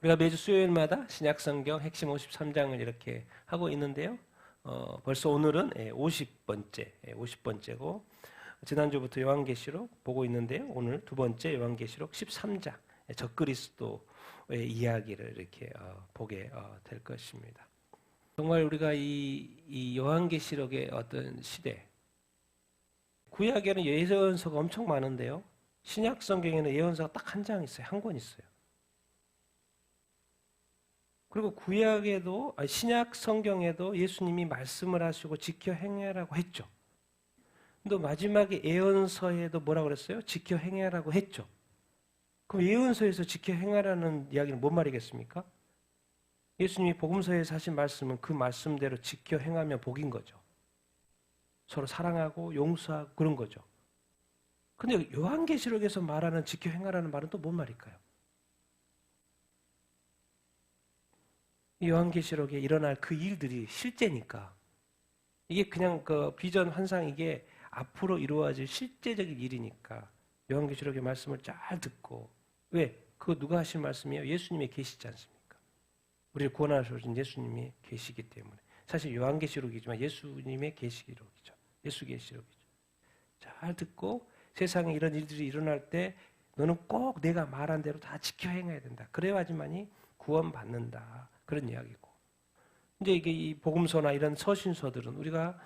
우리가 매주 수요일마다 신약성경 핵심 53장을 이렇게 하고 있는데요. 벌써 오늘은 50번째고 지난주부터 요한계시록 보고 있는데요. 오늘 두 번째 요한계시록 13장 적그리스도의 이야기를 이렇게 보게 될 것입니다. 정말 우리가 이 요한계시록의 어떤 시대, 구약에는 예언서가 엄청 많은데요. 신약성경에는 예언서가 딱 한 장 있어요. 한 권 있어요. 그리고 구약에도 신약 성경에도 예수님이 말씀을 하시고 지켜 행하라고 했죠. 근데 마지막에 예언서에도 뭐라고 그랬어요? 지켜 행하라고 했죠. 그럼 예언서에서 지켜 행하라는 이야기는 뭔 말이겠습니까? 예수님이 복음서에서 하신 말씀은 그 말씀대로 지켜 행하면 복인 거죠. 서로 사랑하고 용서하고 그런 거죠. 근데 요한계시록에서 말하는 지켜 행하라는 말은 또 뭔 말일까요? 요한계시록에 일어날 그 일들이 실제니까 이게 그냥 그 비전 환상 이게 앞으로 이루어질 실제적인 일이니까 요한계시록의 말씀을 잘 듣고 왜? 그거 누가 하신 말씀이에요? 예수님이 계시지 않습니까? 우리를 구원하셔준 예수님이 계시기 때문에 사실 요한계시록이지만 예수님의 계시록이죠. 예수 계시록이죠. 잘 듣고 세상에 이런 일들이 일어날 때 너는 꼭 내가 말한 대로 다 지켜 행해야 된다. 그래야지만이 구원받는다. 그런 이야기고. 이제 이게 이 복음서나 이런 서신서들은 우리가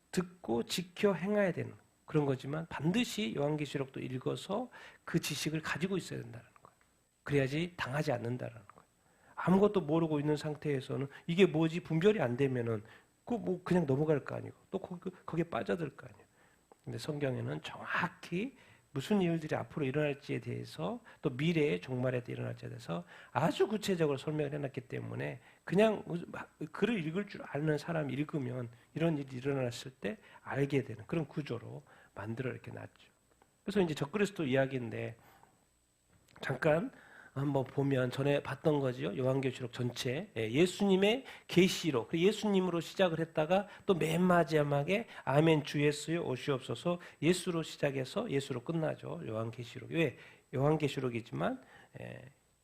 듣고 지켜 행해야 되는 그런 거지만 반드시 요한계시록도 읽어서 그 지식을 가지고 있어야 된다는 거예요. 그래야지 당하지 않는다는 거예요. 아무것도 모르고 있는 상태에서는 이게 뭐지 분별이 안 되면은 뭐 그냥 넘어갈 거 아니고 또 거기에 빠져들 거 아니에요. 근데 성경에는 정확히 무슨 일들이 앞으로 일어날지에 대해서 또 미래의 종말에 일어날지에 대해서 아주 구체적으로 설명을 해놨기 때문에 그냥 글을 읽을 줄 아는 사람이 읽으면 이런 일이 일어났을 때 알게 되는 그런 구조로 만들어 이렇게 놨죠. 그래서 이제 적그리스도 이야기인데 잠깐 한번 보면 전에 봤던 거죠. 요한계시록 전체 예수님의 계시록 예수님으로 시작을 했다가 또 맨 마지막에 아멘 주 예수여 오시옵소서 예수로 시작해서 예수로 끝나죠. 요한계시록 왜? 요한계시록이지만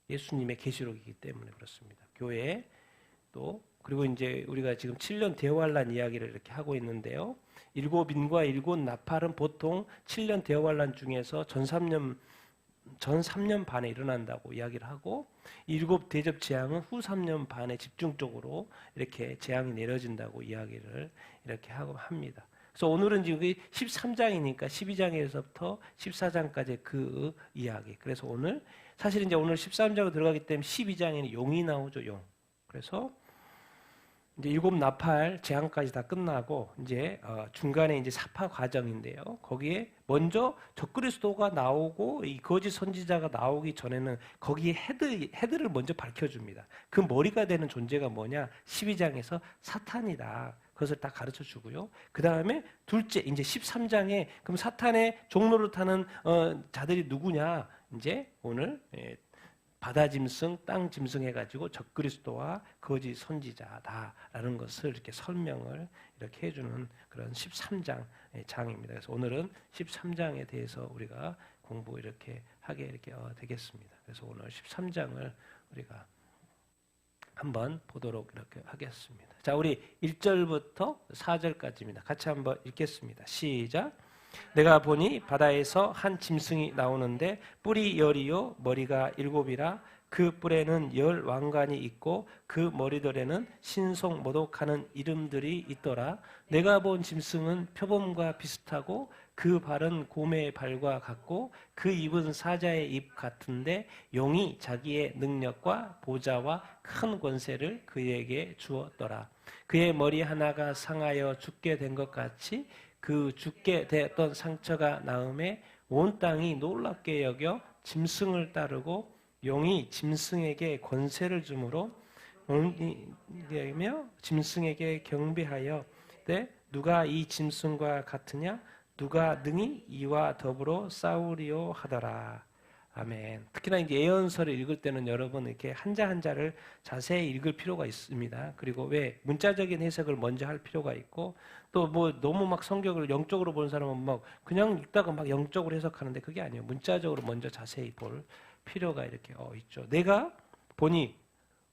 예수님의 계시록이기 때문에 그렇습니다. 교회 또 그리고 이제 우리가 지금 7년 대환란 이야기를 이렇게 하고 있는데요. 7인과 7 나팔은 보통 7년 대환란 중에서 전 3년 반에 일어난다고 이야기를 하고 7 대접 재앙은 후 3년 반에 집중적으로 이렇게 재앙이 내려진다고 이야기를 이렇게 하고 합니다. 그래서 오늘은 지금 13장이니까 12장에서부터 14장까지 그 이야기. 그래서 오늘 사실 이제 오늘 13장으로 들어가기 때문에 12장에는 용이 나오죠, 용. 그래서 이제 7 나팔 재앙까지 다 끝나고 이제 중간에 이제 사파 과정인데요. 거기에 먼저 적그리스도가 나오고 이 거짓 선지자가 나오기 전에는 거기에 헤드를 먼저 밝혀줍니다. 그 머리가 되는 존재가 뭐냐? 12장에서 사탄이다. 그것을 다 가르쳐 주고요. 그 다음에 둘째 이제 13장에 그럼 사탄의 종로를 타는 자들이 누구냐? 이제 오늘 바다 짐승, 땅 짐승 해가지고 적그리스도와 거짓 선지자다라는 것을 이렇게 설명을 이렇게 해주는 그런 13장 장입니다. 그래서 오늘은 13장에 대해서 우리가 공부 이렇게 하게 이렇게 되겠습니다. 그래서 오늘 13장을 우리가 한번 보도록 이렇게 하겠습니다. 자, 우리 1절부터 4절까지입니다. 같이 한번 읽겠습니다. 시작. 내가 보니 바다에서 한 짐승이 나오는데 뿔이 10이요 머리가 7이라 그 뿔에는 10 왕관이 있고 그 머리들에는 신속 모독하는 이름들이 있더라. 내가 본 짐승은 표범과 비슷하고 그 발은 곰의 발과 같고 그 입은 사자의 입 같은데 용이 자기의 능력과 보좌와 큰 권세를 그에게 주었더라. 그의 머리 하나가 상하여 죽게 된 것 같이 그 죽게 되었던 상처가 나음에 온 땅이 놀랍게 여겨 짐승을 따르고 용이 짐승에게 권세를 주므로 며 짐승에게 경배하여 누가 이 짐승과 같으냐 누가 능히 이와 더불어 싸우리요 하더라. 아멘. 특히나 이제 예언서를 읽을 때는 여러분 이렇게 한자 한자를 자세히 읽을 필요가 있습니다. 그리고 왜 문자적인 해석을 먼저 할 필요가 있고 또 뭐 너무 막 성경을 영적으로 보는 사람은 막 그냥 읽다가 막 영적으로 해석하는데 그게 아니에요. 문자적으로 먼저 자세히 볼 필요가 이렇게 있죠. 내가 보니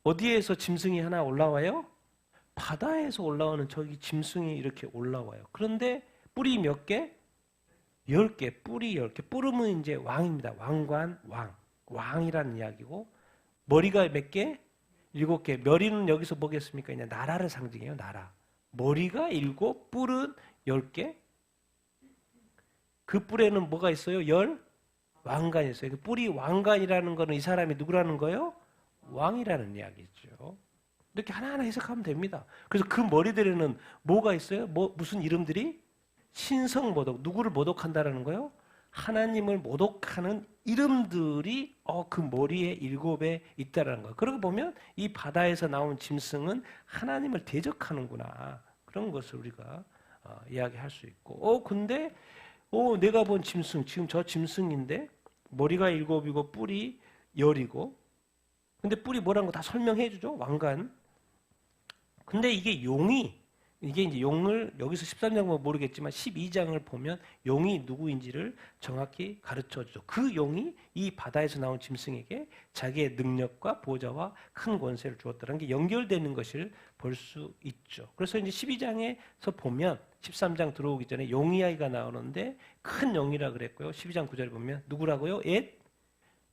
어디에서 짐승이 하나 올라와요? 바다에서 올라오는 저기 짐승이 이렇게 올라와요. 그런데 뿔이 몇 개? 10개, 뿔이 10개. 뿔은 이제 왕입니다. 왕관, 왕. 왕이라는 이야기고, 머리가 몇 개? 7개. 머리는 여기서 뭐겠습니까? 그냥 나라를 상징해요, 나라. 머리가 7, 뿔은 10개. 그 뿔에는 뭐가 있어요? 왕관이 있어요. 그 뿔이 왕관이라는 거는 이 사람이 누구라는 거예요? 왕이라는 이야기죠. 이렇게 하나하나 해석하면 됩니다. 그래서 그 머리들에는 뭐가 있어요? 무슨 이름들이? 신성모독. 누구를 모독한다라는 거예요? 하나님을 모독하는 이름들이 그 머리에 7에 있다라는 거예요. 그러고 보면 이 바다에서 나온 짐승은 하나님을 대적하는구나. 그런 것을 우리가 이야기할 수 있고. 근데 내가 본 짐승, 지금 저 짐승인데 머리가 7이고 뿔이 10이고, 근데 뿔이 뭐라는 거 다 설명해 주죠. 왕관. 근데 이게 이제 용을 여기서 13장 보면 모르겠지만 12장을 보면 용이 누구인지를 정확히 가르쳐 주죠. 그 용이 이 바다에서 나온 짐승에게 자기의 능력과 보좌와 큰 권세를 주었다는 게 연결되는 것을 볼 수 있죠. 그래서 이제 12장에서 보면 13장 들어오기 전에 용 이야기가 나오는데 큰 용이라 그랬고요. 12장 9절에 보면 누구라고요?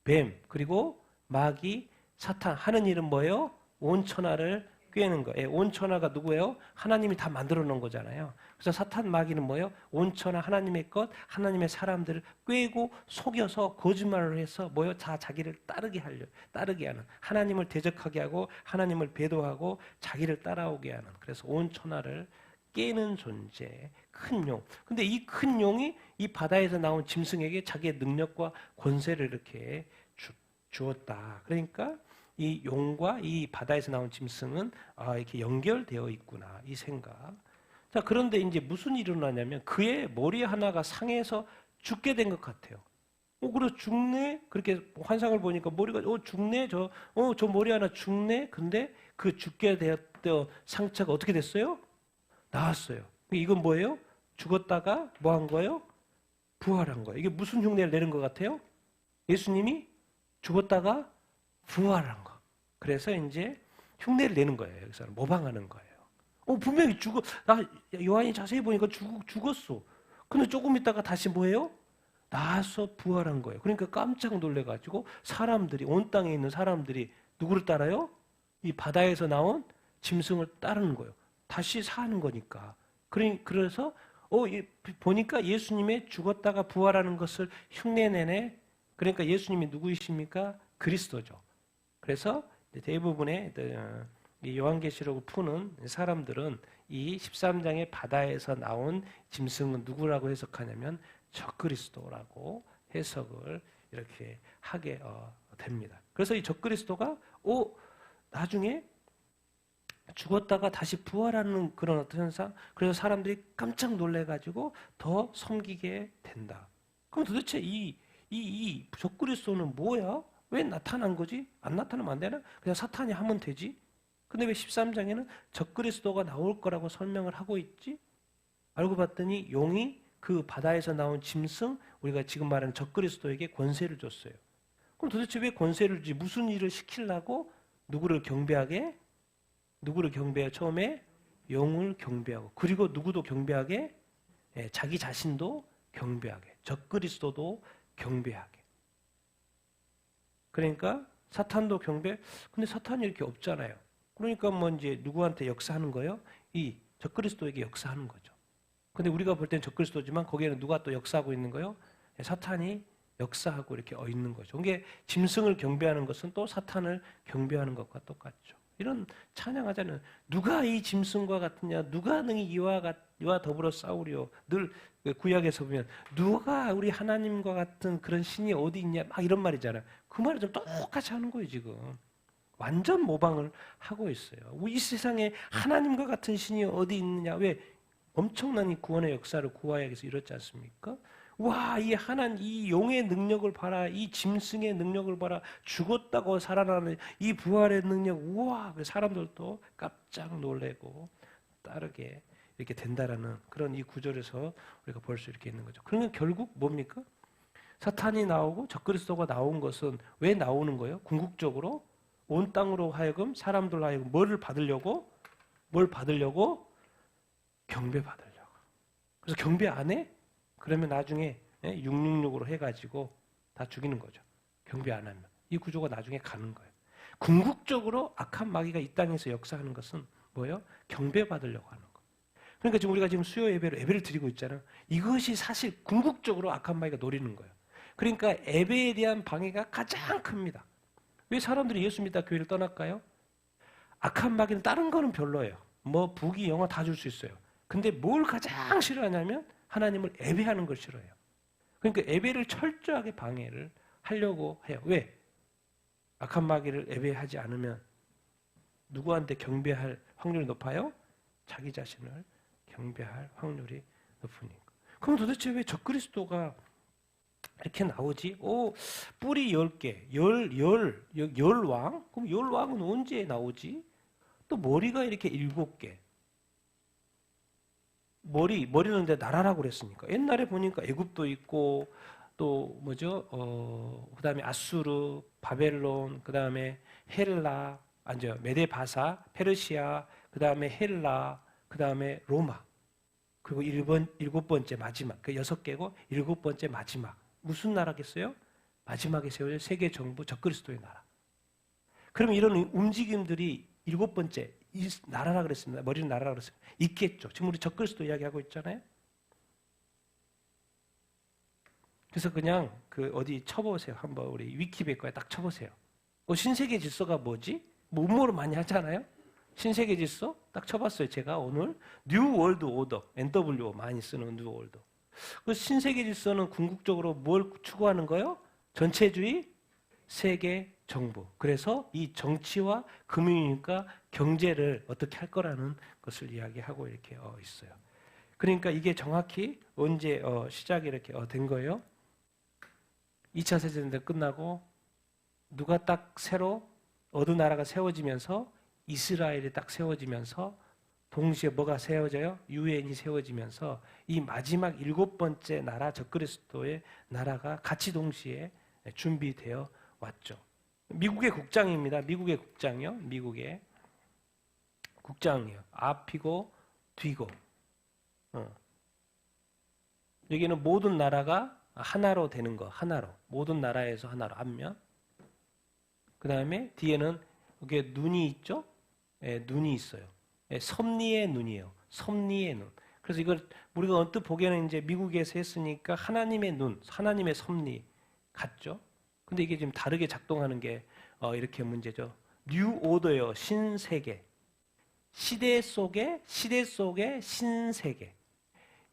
뱀, 그리고 마귀, 사탄. 하는 일은 뭐예요? 온 천하를 꿰는 거. 온 천하가 누구예요? 하나님이 다 만들어 놓은 거잖아요. 그래서 사탄 마귀는 뭐예요? 온 천하 하나님의 것, 하나님의 사람들을 꿰고 속여서 거짓말을 해서 뭐예요? 자기를 따르게 하는, 하나님을 대적하게 하고 하나님을 배도하고 자기를 따라오게 하는, 그래서 온 천하를 깨는 존재, 큰 용. 근데 이 큰 용이 이 바다에서 나온 짐승에게 자기의 능력과 권세를 이렇게 주었다. 그러니까 이 용과 이 바다에서 나온 짐승은 이렇게 연결되어 있구나, 이 생각. 자, 그런데 이제 무슨 일이 일어나냐면 그의 머리 하나가 상해서 죽게 된 것 같아요. 그래 죽네? 그렇게 환상을 보니까 머리가 죽네? 저 머리 하나 죽네? 근데 그 죽게 되었던 상처가 어떻게 됐어요? 나았어요. 이건 뭐예요? 죽었다가 뭐 한 거예요? 부활한 거예요. 이게 무슨 흉내를 내는 것 같아요? 예수님이 죽었다가 부활한 거. 그래서 이제 흉내를 내는 거예요. 여기서는 모방하는 거예요. 분명히 요한이 자세히 보니까 죽었어. 근데 조금 있다가 다시 뭐예요? 나서 부활한 거예요. 그러니까 깜짝 놀래가지고 온 땅에 있는 사람들이 누구를 따라요? 이 바다에서 나온 짐승을 따르는 거예요. 다시 사는 거니까. 그래서 보니까 예수님의 죽었다가 부활하는 것을 흉내내네. 그러니까 예수님이 누구이십니까? 그리스도죠. 그래서 대부분의 이 요한계시록을 푸는 사람들은 이 13장의 바다에서 나온 짐승은 누구라고 해석하냐면 적그리스도라고 해석을 이렇게 하게 됩니다. 그래서 이 적그리스도가 나중에 죽었다가 다시 부활하는 그런 어떤 현상, 그래서 사람들이 깜짝 놀래가지고 더 섬기게 된다. 그럼 도대체 이 적그리스도는 뭐야? 왜 나타난 거지? 안 나타나면 안 되나? 그냥 사탄이 하면 되지? 근데 왜 13장에는 적그리스도가 나올 거라고 설명을 하고 있지? 알고 봤더니 용이 그 바다에서 나온 짐승, 우리가 지금 말하는 적그리스도에게 권세를 줬어요. 그럼 도대체 왜 권세를 주지? 무슨 일을 시키려고? 누구를 경배하게? 처음에 용을 경배하고, 그리고 누구도 경배하게? 자기 자신도 경배하게, 적그리스도도 경배하게. 그러니까 사탄도 경배. 근데 사탄이 이렇게 없잖아요. 그러니까 뭐 이제 누구한테 역사하는 거예요? 이 적그리스도에게 역사하는 거죠. 근데 우리가 볼 땐 적그리스도지만 거기에는 누가 또 역사하고 있는 거예요? 사탄이 역사하고 이렇게 있는 거죠. 이게 짐승을 경배하는 것은 또 사탄을 경배하는 것과 똑같죠. 이런 찬양하자는 누가 이 짐승과 같으냐, 누가 능히 이와 더불어 싸우리요. 늘 구약에서 보면 누가 우리 하나님과 같은 그런 신이 어디 있냐, 막 이런 말이잖아요. 그 말을 좀 똑같이 하는 거예요. 지금 완전 모방을 하고 있어요. 이 세상에 하나님과 같은 신이 어디 있느냐. 왜? 엄청난 이 구원의 역사를 구약에서 이뤘지 않습니까? 와, 이 용의 능력을 봐라. 이 짐승의 능력을 봐라. 죽었다고 살아나는 이 부활의 능력. 우와, 사람들도 깜짝 놀래고 따르게 이렇게 된다라는 그런 이 구절에서 우리가 볼 수 이렇게 있는 거죠. 그러면 결국 뭡니까? 사탄이 나오고 적그리스도가 나온 것은 왜 나오는 거예요? 궁극적으로 온 땅으로 하여금 사람들로 하여금 뭘 받으려고 경배 받으려고. 그래서 경배 안 해? 그러면 나중에 666으로 해가지고 다 죽이는 거죠. 경배 안 하면 이 구조가 나중에 가는 거예요. 궁극적으로 악한 마귀가 이 땅에서 역사하는 것은 뭐예요? 경배 받으려고 하는 거. 그러니까 지금 우리가 지금 수요 예배를 드리고 있잖아요. 이것이 사실 궁극적으로 악한 마귀가 노리는 거예요. 그러니까 예배에 대한 방해가 가장 큽니다. 왜 사람들이 예수 믿다 교회를 떠날까요? 악한 마귀는 다른 거는 별로예요. 뭐 부귀 영화 다 줄 수 있어요. 근데 뭘 가장 싫어하냐면 하나님을 예배하는 걸 싫어해요. 그러니까 예배를 철저하게 방해를 하려고 해요. 왜? 악한 마귀를 예배하지 않으면 누구한테 경배할 확률이 높아요? 자기 자신을 경배할 확률이 높으니까. 그럼 도대체 왜 적그리스도가 이렇게 나오지? 뿔이 10개, 열왕? 그럼 열왕은 언제 나오지? 또 머리가 이렇게 7개. 머리는 근데 나라라고 그랬으니까. 옛날에 보니까 애굽도 있고, 또 그다음에 아수르, 바벨론, 그다음에 헬라, 메데바사, 페르시아, 그다음에 헬라, 그다음에 로마. 그리고 7번째 마지막. 그 6개고 7번째 마지막. 무슨 나라겠어요? 마지막에 세워질 세계 정부 적그리스도의 나라. 그럼 이런 움직임들이 7번째 이 나라라 그랬습니다. 머리는 나라라 그랬습니다. 있겠죠. 지금 우리 적그리스도 이야기하고 있잖아요. 그래서 그냥 어디 쳐보세요. 한번 우리 위키백과에 딱 쳐보세요. 신세계 질서가 뭐지? 뭐 음모를 많이 하잖아요. 신세계 질서 딱 쳐봤어요. 제가 오늘 뉴 월드 오더, NWO 많이 쓰는 뉴 월드. 그 신세계 질서는 궁극적으로 뭘 추구하는 거예요? 전체주의, 세계 정부. 그래서 이 정치와 금융과 경제를 어떻게 할 거라는 것을 이야기하고 이렇게 있어요. 그러니까 이게 정확히 언제 시작이 이렇게 된 거예요? 2차 세계대전 끝나고 누가 딱 새로 어느 나라가 세워지면서 이스라엘이 딱 세워지면서 동시에 뭐가 세워져요? 유엔이 세워지면서 이 마지막 7번째 나라 적그리스도의 나라가 같이 동시에 준비되어 왔죠. 미국의 국장입니다. 미국의 국장이요. 미국의 국장이요. 앞이고 뒤고. 여기는 모든 나라가 하나로 되는 거. 하나로. 모든 나라에서 하나로. 앞면. 그 다음에 뒤에는 이게 눈이 있죠? 눈이 있어요. 섭리의 눈이에요. 섭리의 눈. 그래서 이걸 우리가 언뜻 보기에는 이제 미국에서 했으니까 하나님의 눈, 하나님의 섭리 같죠? 근데 이게 지금 다르게 작동하는 게 이렇게 문제죠. 뉴 오더예요. 신세계. 시대 속에 신세계.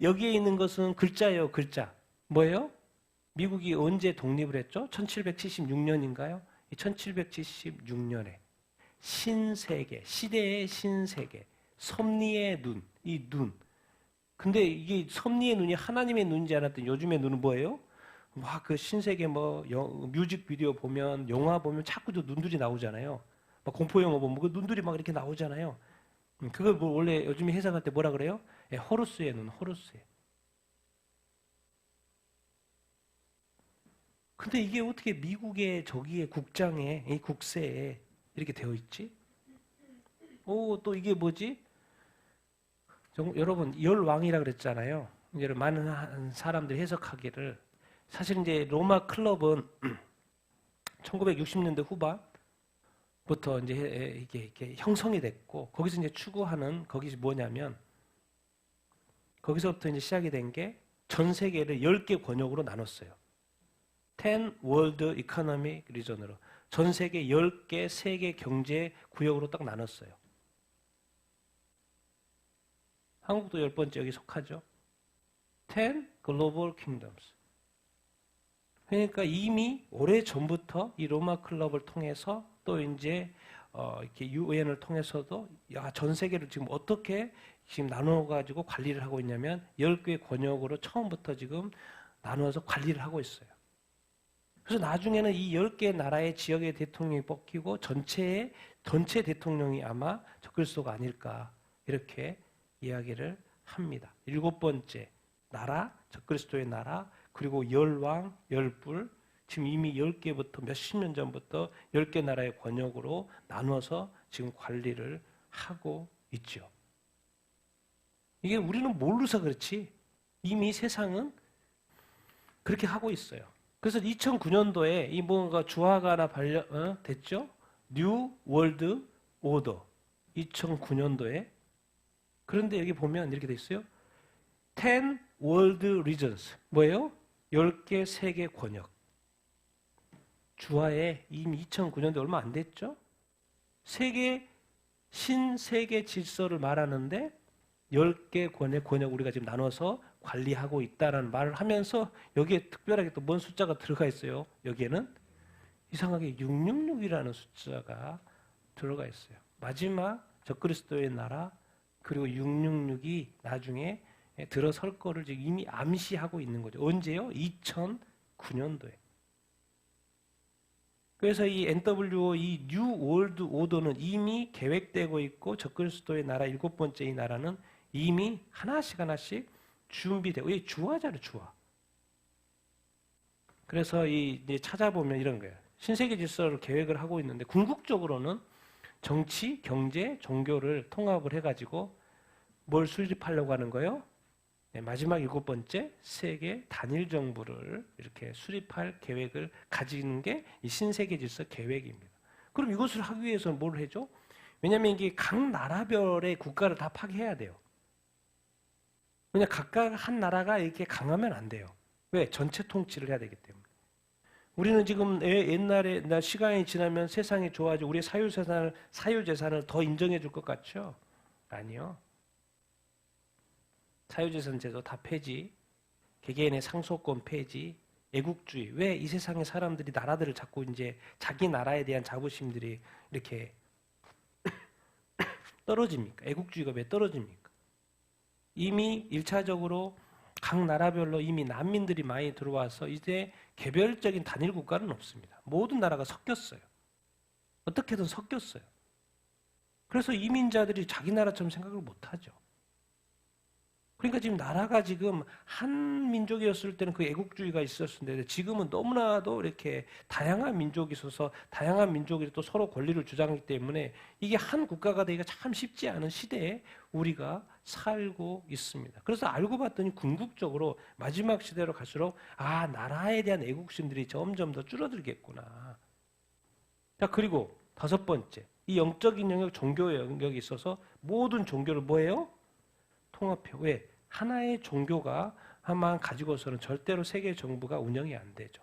여기에 있는 것은 글자예요. 글자. 뭐예요? 미국이 언제 독립을 했죠? 1776년인가요? 1776년에 신세계, 시대의 신세계, 섭리의 눈, 이 눈. 근데 이게 섭리의 눈이 하나님의 눈이지 않았던 요즘의 눈은 뭐예요? 막 그 신세계 뮤직비디오 보면, 영화 보면 자꾸 저 눈들이 나오잖아요. 막 공포 영화 보면 그 눈들이 막 이렇게 나오잖아요. 그걸 뭐 원래 요즘에 해석할 때 뭐라 그래요? 호루스의 눈, 호루스의. 근데 이게 어떻게 미국의 저기에 국장에, 이 국세에 이렇게 되어 있지? 또 이게 뭐지? 여러분, 열왕이라 그랬잖아요. 이제 많은 사람들이 해석하기를. 사실 이제 로마 클럽은 1960년대 후반부터 이제 이게 형성이 됐고, 거기서 이제 추구하는 것이 뭐냐면, 거기서부터 이제 시작이 된 게 전 세계를 10개 권역으로 나눴어요. 10 월드 이코노믹 리전으로. 전 세계 10개 세계 경제 구역으로 딱 나눴어요. 한국도 10번째 여기 속하죠. 10 글로벌 킹덤스. 그러니까 이미 오래전부터 이 로마 클럽을 통해서 또 이제 이렇게 유엔을 통해서도 전 세계를 지금 어떻게 지금 나눠 가지고 관리를 하고 있냐면 10개 권역으로 처음부터 지금 나눠서 관리를 하고 있어요. 그래서 나중에는 이 10개 나라의 지역의 대통령이 뽑히고 전체 대통령이 아마 적그리스도가 아닐까 이렇게 이야기를 합니다. 7번째 나라, 적그리스도의 나라, 그리고 열왕, 열불 지금 이미 10개부터 몇십 년 전부터 10개 나라의 권역으로 나눠서 지금 관리를 하고 있죠. 이게 우리는 모르서 그렇지 이미 세상은 그렇게 하고 있어요. 그래서 2009년도에 이 뭔가 주화가 하나 됐죠? 뉴 월드 오더 2009년도에. 그런데 여기 보면 이렇게 돼 있어요. 10 world regions. 뭐예요? 10개 세계 권역. 주화에 이미 2009년도에 얼마 안 됐죠? 신세계 질서를 말하는데 10개 권역 우리가 지금 나눠서 관리하고 있다라는 말을 하면서 여기에 특별하게 또 뭔 숫자가 들어가 있어요. 여기에는 이상하게 666이라는 숫자가 들어가 있어요. 마지막 적그리스도의 나라 그리고 666이 나중에 들어설 거를 지금 이미 암시하고 있는 거죠. 언제요? 2009년도에. 그래서 이 NWO, 이 뉴 월드 오더는 이미 계획되고 있고 적그리스도의 나라 7번째 이 나라는 이미 하나씩 준비되고 이 주화자를 주화. 그래서 이제 찾아보면 이런 거예요. 신세계 질서를 계획을 하고 있는데 궁극적으로는 정치, 경제, 종교를 통합을 해가지고 뭘 수립하려고 하는 거예요? 네, 마지막 7번째 세계 단일 정부를 이렇게 수립할 계획을 가지는 게 이 신세계 질서 계획입니다. 그럼 이것을 하기 위해서는 뭘 해줘? 왜냐하면 이게 각 나라별의 국가를 다 파괴해야 돼요. 왜냐 각각 한 나라가 이렇게 강하면 안 돼요. 왜? 전체 통치를 해야 되기 때문에. 우리는 지금 옛날에 시간이 지나면 세상이 좋아지고 우리의 사유재산을 더 인정해 줄 것 같죠? 아니요. 사유재산 제도 다 폐지, 개개인의 상속권 폐지, 애국주의. 왜 이 세상의 사람들이 나라들을 자꾸 이제 자기 나라에 대한 자부심들이 이렇게 떨어집니까? 애국주의가 왜 떨어집니까? 이미 1차적으로 각 나라별로 이미 난민들이 많이 들어와서 이제 개별적인 단일 국가는 없습니다. 모든 나라가 섞였어요. 어떻게든 섞였어요. 그래서 이민자들이 자기 나라처럼 생각을 못하죠. 그러니까 지금 나라가 지금 한 민족이었을 때는 그 애국주의가 있었는데 지금은 너무나도 이렇게 다양한 민족이 있어서 다양한 민족이 또 서로 권리를 주장하기 때문에 이게 한 국가가 되기가 참 쉽지 않은 시대에 우리가 살고 있습니다. 그래서 알고 봤더니 궁극적으로 마지막 시대로 갈수록 나라에 대한 애국심들이 점점 더 줄어들겠구나. 자, 그리고 5번째. 이 영적인 영역, 종교의 영역이 있어서 모든 종교를 뭐예요? 통합해요. 왜? 하나의 종교가만 가지고서는 절대로 세계 정부가 운영이 안 되죠.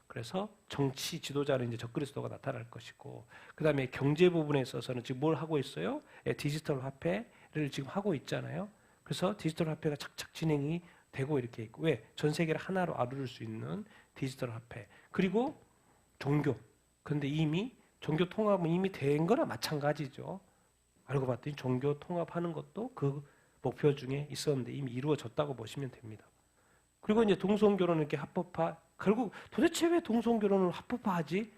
그래서 정치 지도자는 이제 적그리스도가 나타날 것이고, 그 다음에 경제 부분에 있어서는 지금 뭘 하고 있어요? 디지털 화폐를 지금 하고 있잖아요. 그래서 디지털 화폐가 착착 진행이 되고 이렇게 있고, 왜? 전 세계를 하나로 아우를 수 있는 디지털 화폐. 그리고 종교. 그런데 이미 종교 통합은 이미 된 거나 마찬가지죠. 알고 봤더니 종교 통합하는 것도 그 목표 중에 있었는데 이미 이루어졌다고 보시면 됩니다. 그리고 이제 동성결혼을 이렇게 합법화, 결국 도대체 왜 동성결혼을 합법화하지?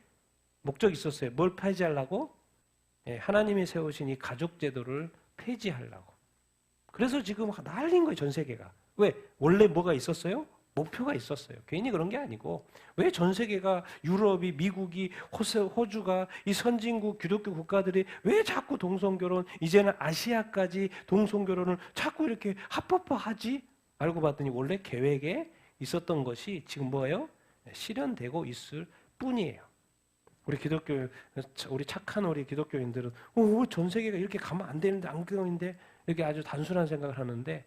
목적이 있었어요. 뭘 폐지하려고? 하나님이 세우신 이 가족제도를 폐지하려고. 그래서 지금 난리인 거예요, 전 세계가. 왜? 원래 뭐가 있었어요? 목표가 있었어요. 괜히 그런 게 아니고 왜 전 세계가 유럽이, 미국이, 호주가 이 선진국 기독교 국가들이 왜 자꾸 동성결혼, 이제는 아시아까지 동성결혼을 자꾸 이렇게 합법화하지? 알고 봤더니 원래 계획에 있었던 것이 지금 뭐예요? 실현되고 있을 뿐이에요. 우리 착한 우리 기독교인들은 전 세계가 이렇게 가면 안 되는데 안경인데 이렇게 아주 단순한 생각을 하는데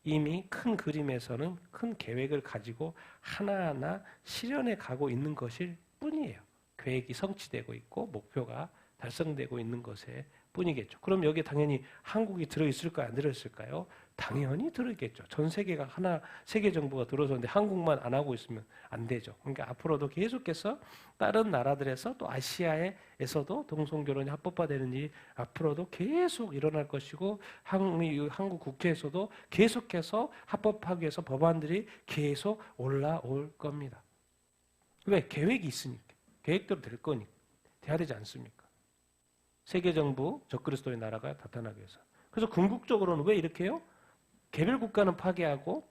이미 큰 그림에서는 큰 계획을 가지고 하나하나 실현해 가고 있는 것일 뿐이에요. 계획이 성취되고 있고 목표가 달성되고 있는 것일 뿐이겠죠. 그럼 여기에 당연히 한국이 들어있을까요? 안 들어있을까요? 당연히 들어있겠죠. 전 세계가 하나, 세계 정부가 들어서는데 한국만 안 하고 있으면 안 되죠. 그러니까 앞으로도 계속해서 다른 나라들에서 또 아시아에서도 동성결혼이 합법화되는 일이 앞으로도 계속 일어날 것이고 한국 국회에서도 계속해서 합법하기 위해서 법안들이 계속 올라올 겁니다. 왜? 계획이 있으니까. 계획대로 될 거니까. 돼야 되지 않습니까? 세계 정부, 적그리스도의 나라가 나타나기 위해서. 그래서 궁극적으로는 왜 이렇게 해요? 개별 국가는 파괴하고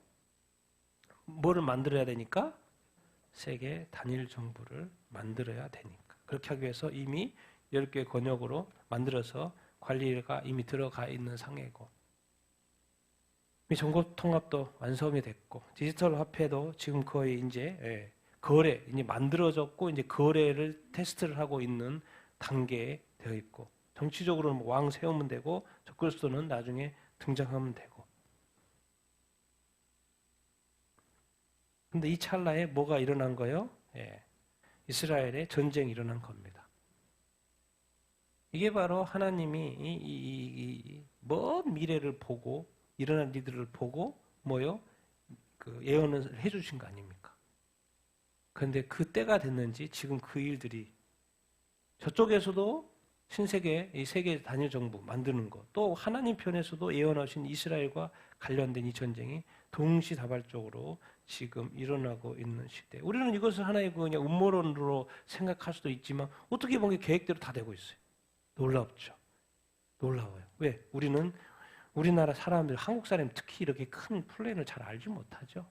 뭐를 만들어야 되니까? 세계 단일 정부를 만들어야 되니까. 그렇게 하기 위해서 이미 10개 권역으로 만들어서 관리가 이미 들어가 있는 상태고, 정보 통합도 완성이 됐고, 디지털 화폐도 지금 거의 이제 거래 이제 만들어졌고, 이제 거래를 테스트를 하고 있는 단계에 되어 있고, 정치적으로는 왕 세우면 되고, 적그리스도는 나중에 등장하면 되고. 근데 이 찰나에 뭐가 일어난 거예요? 이스라엘의 전쟁이 일어난 겁니다. 이게 바로 하나님이 먼 미래를 보고 일어날 일들을 보고 뭐요? 그 예언을 해주신 거 아닙니까? 그런데 그 때가 됐는지 지금 그 일들이 저쪽에서도 신세계 이 세계 단일 정부 만드는 것, 또 하나님 편에서도 예언하신 이스라엘과 관련된 이 전쟁이 동시다발적으로 지금 일어나고 있는 시대. 우리는 이것을 하나의 그냥 음모론으로 생각할 수도 있지만 어떻게 보면 계획대로 다 되고 있어요. 놀랍죠. 놀라워요. 왜? 우리는 우리나라 사람들, 한국 사람이 특히 이렇게 큰 플랜을 잘 알지 못하죠.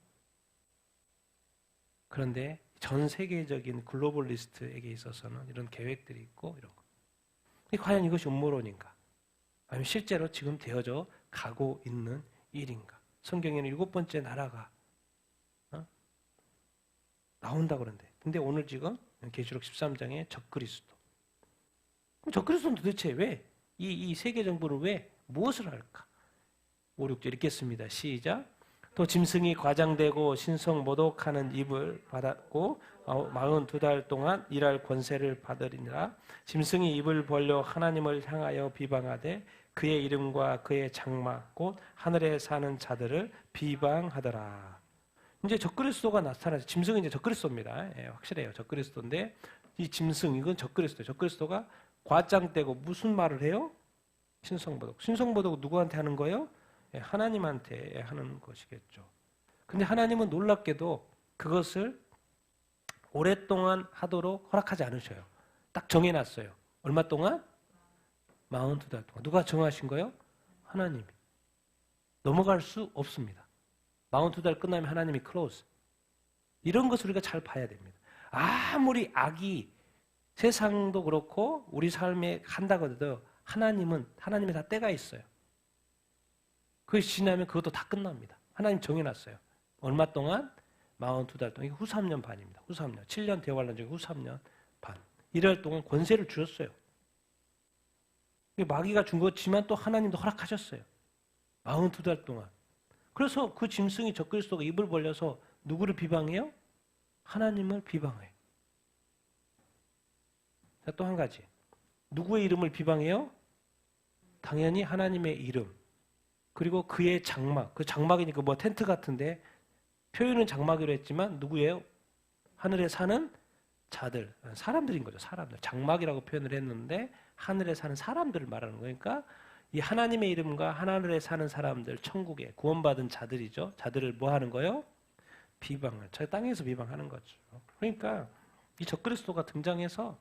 그런데 전 세계적인 글로벌리스트에게 있어서는 이런 계획들이 있고 이런 거. 과연 이것이 음모론인가? 아니면 실제로 지금 되어져 가고 있는 일인가? 성경에는 7번째 나라가 나온다 그러는데, 근데 오늘 지금 계시록 13장에 적그리스도. 그럼 적그리스도는 도대체 왜? 이 세계 정부는 왜? 무엇을 할까? 5, 6절 읽겠습니다. 시작. 또 짐승이 과장되고 신성 모독하는 입을 받았고 42달 동안 일할 권세를 받으리니라. 짐승이 입을 벌려 하나님을 향하여 비방하되 그의 이름과 그의 장막 곧 하늘에 사는 자들을 비방하더라. 이제 적그리스도가 나타나서, 짐승은 이제 적그리스도입니다. 확실해요. 적그리스도인데 이 짐승, 이건 적그리스도. 적그리스도가 과장되고 무슨 말을 해요? 신성모독. 신성모독은 누구한테 하는 거예요? 하나님한테 하는 것이겠죠. 근데 하나님은 놀랍게도 그것을 오랫동안 하도록 허락하지 않으셔요. 딱 정해놨어요. 얼마 동안? 42달 동안. 누가 정하신 거예요? 하나님이. 넘어갈 수 없습니다. 42달 끝나면 하나님이 클로즈. 이런 것을 우리가 잘 봐야 됩니다. 아무리 악이 세상도 그렇고 우리 삶에 한다고 해도 하나님의 다 때가 있어요. 그것이 지나면 그것도 다 끝납니다. 하나님 정해놨어요. 얼마 동안? 42달 동안. 이게 후 3년 반입니다. 후 3년. 7년 대환란 중에 후 3년 반. 이럴 동안 권세를 주셨어요. 마귀가 준 거지만 또 하나님도 허락하셨어요. 42달 동안. 그래서 그 짐승이 적그리스도가 입을 벌려서 누구를 비방해요? 하나님을 비방해요. 자, 또 한 가지. 누구의 이름을 비방해요? 당연히 하나님의 이름. 그리고 그의 장막. 그 장막이니까 뭐 텐트 같은데 표현은 장막이라고 했지만 누구예요? 하늘에 사는 자들. 사람들인 거죠. 사람들. 장막이라고 표현을 했는데 하늘에 사는 사람들을 말하는 거니까 이 하나님의 이름과 하늘에 사는 사람들, 천국에 구원받은 자들이죠. 자들을 뭐 하는 거예요? 비방을. 저 땅에서 비방하는 거죠. 그러니까 이 적그리스도가 등장해서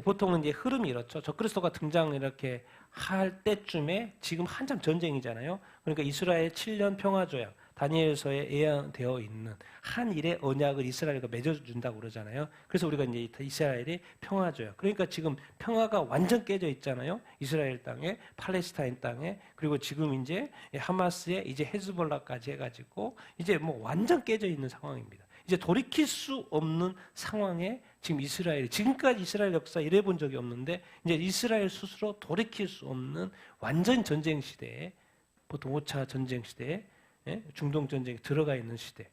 보통은 이제 흐름이 이렇죠. 적그리스도가 등장 이렇게 할 때쯤에 지금 한참 전쟁이잖아요. 그러니까 이스라엘 7년 평화조약, 다니엘서에 예언되어 있는 한 일의 언약을 이스라엘과 맺어준다고 그러잖아요. 그래서 우리가 이제 이스라엘의 평화조약. 그러니까 지금 평화가 완전 깨져 있잖아요. 이스라엘 땅에, 팔레스타인 땅에, 그리고 지금 이제 하마스에 이제 헤즈볼라까지 해가지고 이제 뭐 완전 깨져 있는 상황입니다. 이제 돌이킬 수 없는 상황에 지금 지금까지 이스라엘 역사 이래 본 적이 없는데 이제 이스라엘 스스로 돌이킬 수 없는 완전 전쟁 시대에, 보통 5차 전쟁 시대에, 중동 전쟁에 들어가 있는 시대.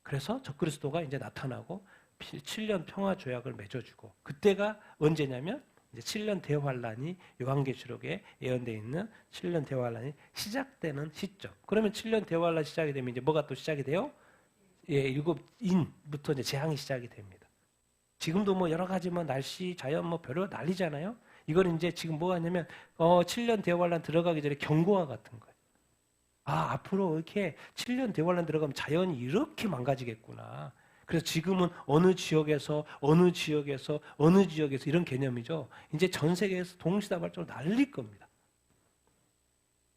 그래서 적그리스도가 이제 나타나고 7년 평화 조약을 맺어주고, 그때가 언제냐면 이제 7년 대환란이 요한계시록에 예언되어 있는 7년 대환란이 시작되는 시점. 그러면 7년 대환란 시작이 되면 이제 뭐가 또 시작이 돼요? 일곱 인부터 이제 재앙이 시작이 됩니다. 지금도 뭐 여러 가지 뭐 날씨, 자연 뭐 별로 난리잖아요. 이건 이제 지금 뭐가 있냐면 7년 대환란 들어가기 전에 경고와 같은 거예요. 아, 앞으로 이렇게 7년 대환란 들어가면 자연이 이렇게 망가지겠구나. 그래서 지금은 어느 지역에서 이런 개념이죠. 이제 전 세계에서 동시다발적으로 날릴 겁니다.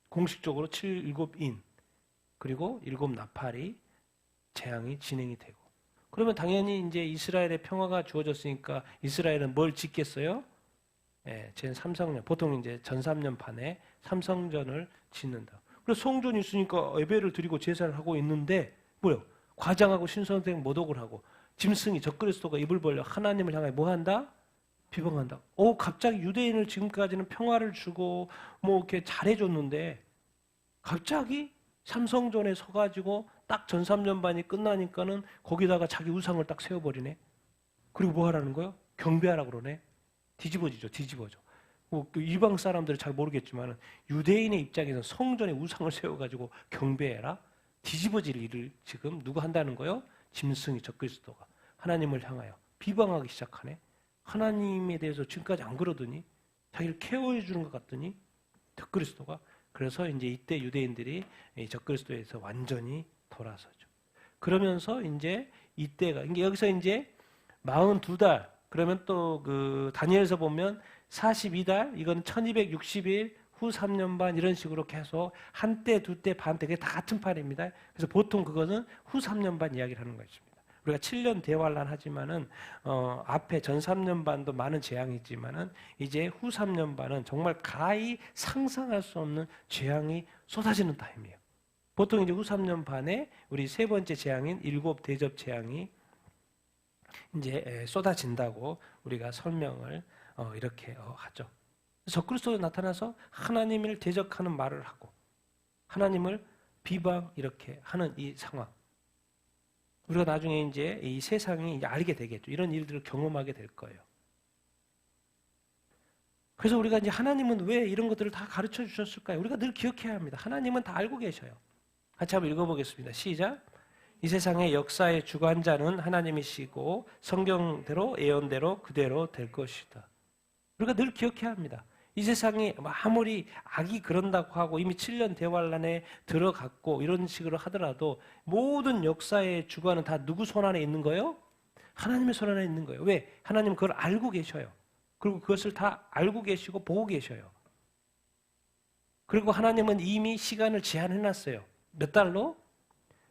공식적으로 7인 그리고 7 나팔이 재앙이 진행이 되고, 그러면 당연히 이제 이스라엘의 평화가 주어졌으니까 이스라엘은 뭘 짓겠어요? 예, 제 삼성년, 보통 이제 전삼년판에 삼성전을 짓는다. 그래서 성전이 있으니까 예배를 드리고 제사를 하고 있는데 뭐요? 과장하고 신선생 모독을 하고 짐승이 적그리스도가 입을 벌려 하나님을 향해 뭐 한다? 비방한다. 갑자기 유대인을 지금까지는 평화를 주고 뭐 이렇게 잘해줬는데 갑자기 삼성전에 서가지고 딱 전삼년반이 끝나니까는 거기다가 자기 우상을 딱 세워버리네. 그리고 뭐 하라는 거요? 경배하라 그러네. 뒤집어지죠. 뒤집어져. 이방 사람들은 잘 모르겠지만 유대인의 입장에서 성전에 우상을 세워가지고 경배해라? 뒤집어질 일을 지금 누가 한다는 거요? 짐승이 적그리스도가 하나님을 향하여 비방하기 시작하네. 하나님에 대해서 지금까지 안 그러더니 자기를 케어해 주는 것 같더니 적그리스도가 그래서 이제 이때 유대인들이 적그리스도에서 완전히 돌아서죠. 그러면서 이제 이때가 여기서 이제 42달 그러면 또 그 다니엘서 보면 42달 이건 1260일 후 3년 반 이런 식으로 계속 한때 두때 반때 그게 다 같은 판입니다. 그래서 보통 그거는 후 3년 반 이야기를 하는 것입니다. 우리가 7년 대환란 하지만은 앞에 전 3년 반도 많은 재앙이 있지만은 이제 후 3년 반은 정말 가히 상상할 수 없는 재앙이 쏟아지는 타임이에요. 보통 이제 후 3년 반에 우리 세 번째 재앙인 일곱 대접 재앙이 이제 쏟아진다고 우리가 설명을 이렇게 하죠. 적그리스도가 나타나서 하나님을 대적하는 말을 하고 하나님을 비방 이렇게 하는 이 상황. 우리가 나중에 이제 이 세상이 이제 알게 되겠죠. 이런 일들을 경험하게 될 거예요. 그래서 우리가 이제 하나님은 왜 이런 것들을 다 가르쳐 주셨을까요? 우리가 늘 기억해야 합니다. 하나님은 다 알고 계셔요. 같이 한번 읽어보겠습니다. 시작. 이 세상의 역사의 주관자는 하나님이시고 성경대로 예언대로 그대로 될 것이다. 우리가 늘 기억해야 합니다. 이 세상이 아무리 악이 그런다고 하고 이미 7년 대환란에 들어갔고 이런 식으로 하더라도 모든 역사의 주관은 다 누구 손 안에 있는 거예요? 하나님의 손 안에 있는 거예요. 왜? 하나님은 그걸 알고 계셔요. 그리고 그것을 다 알고 계시고 보고 계셔요. 그리고 하나님은 이미 시간을 제한해놨어요. 몇 달로?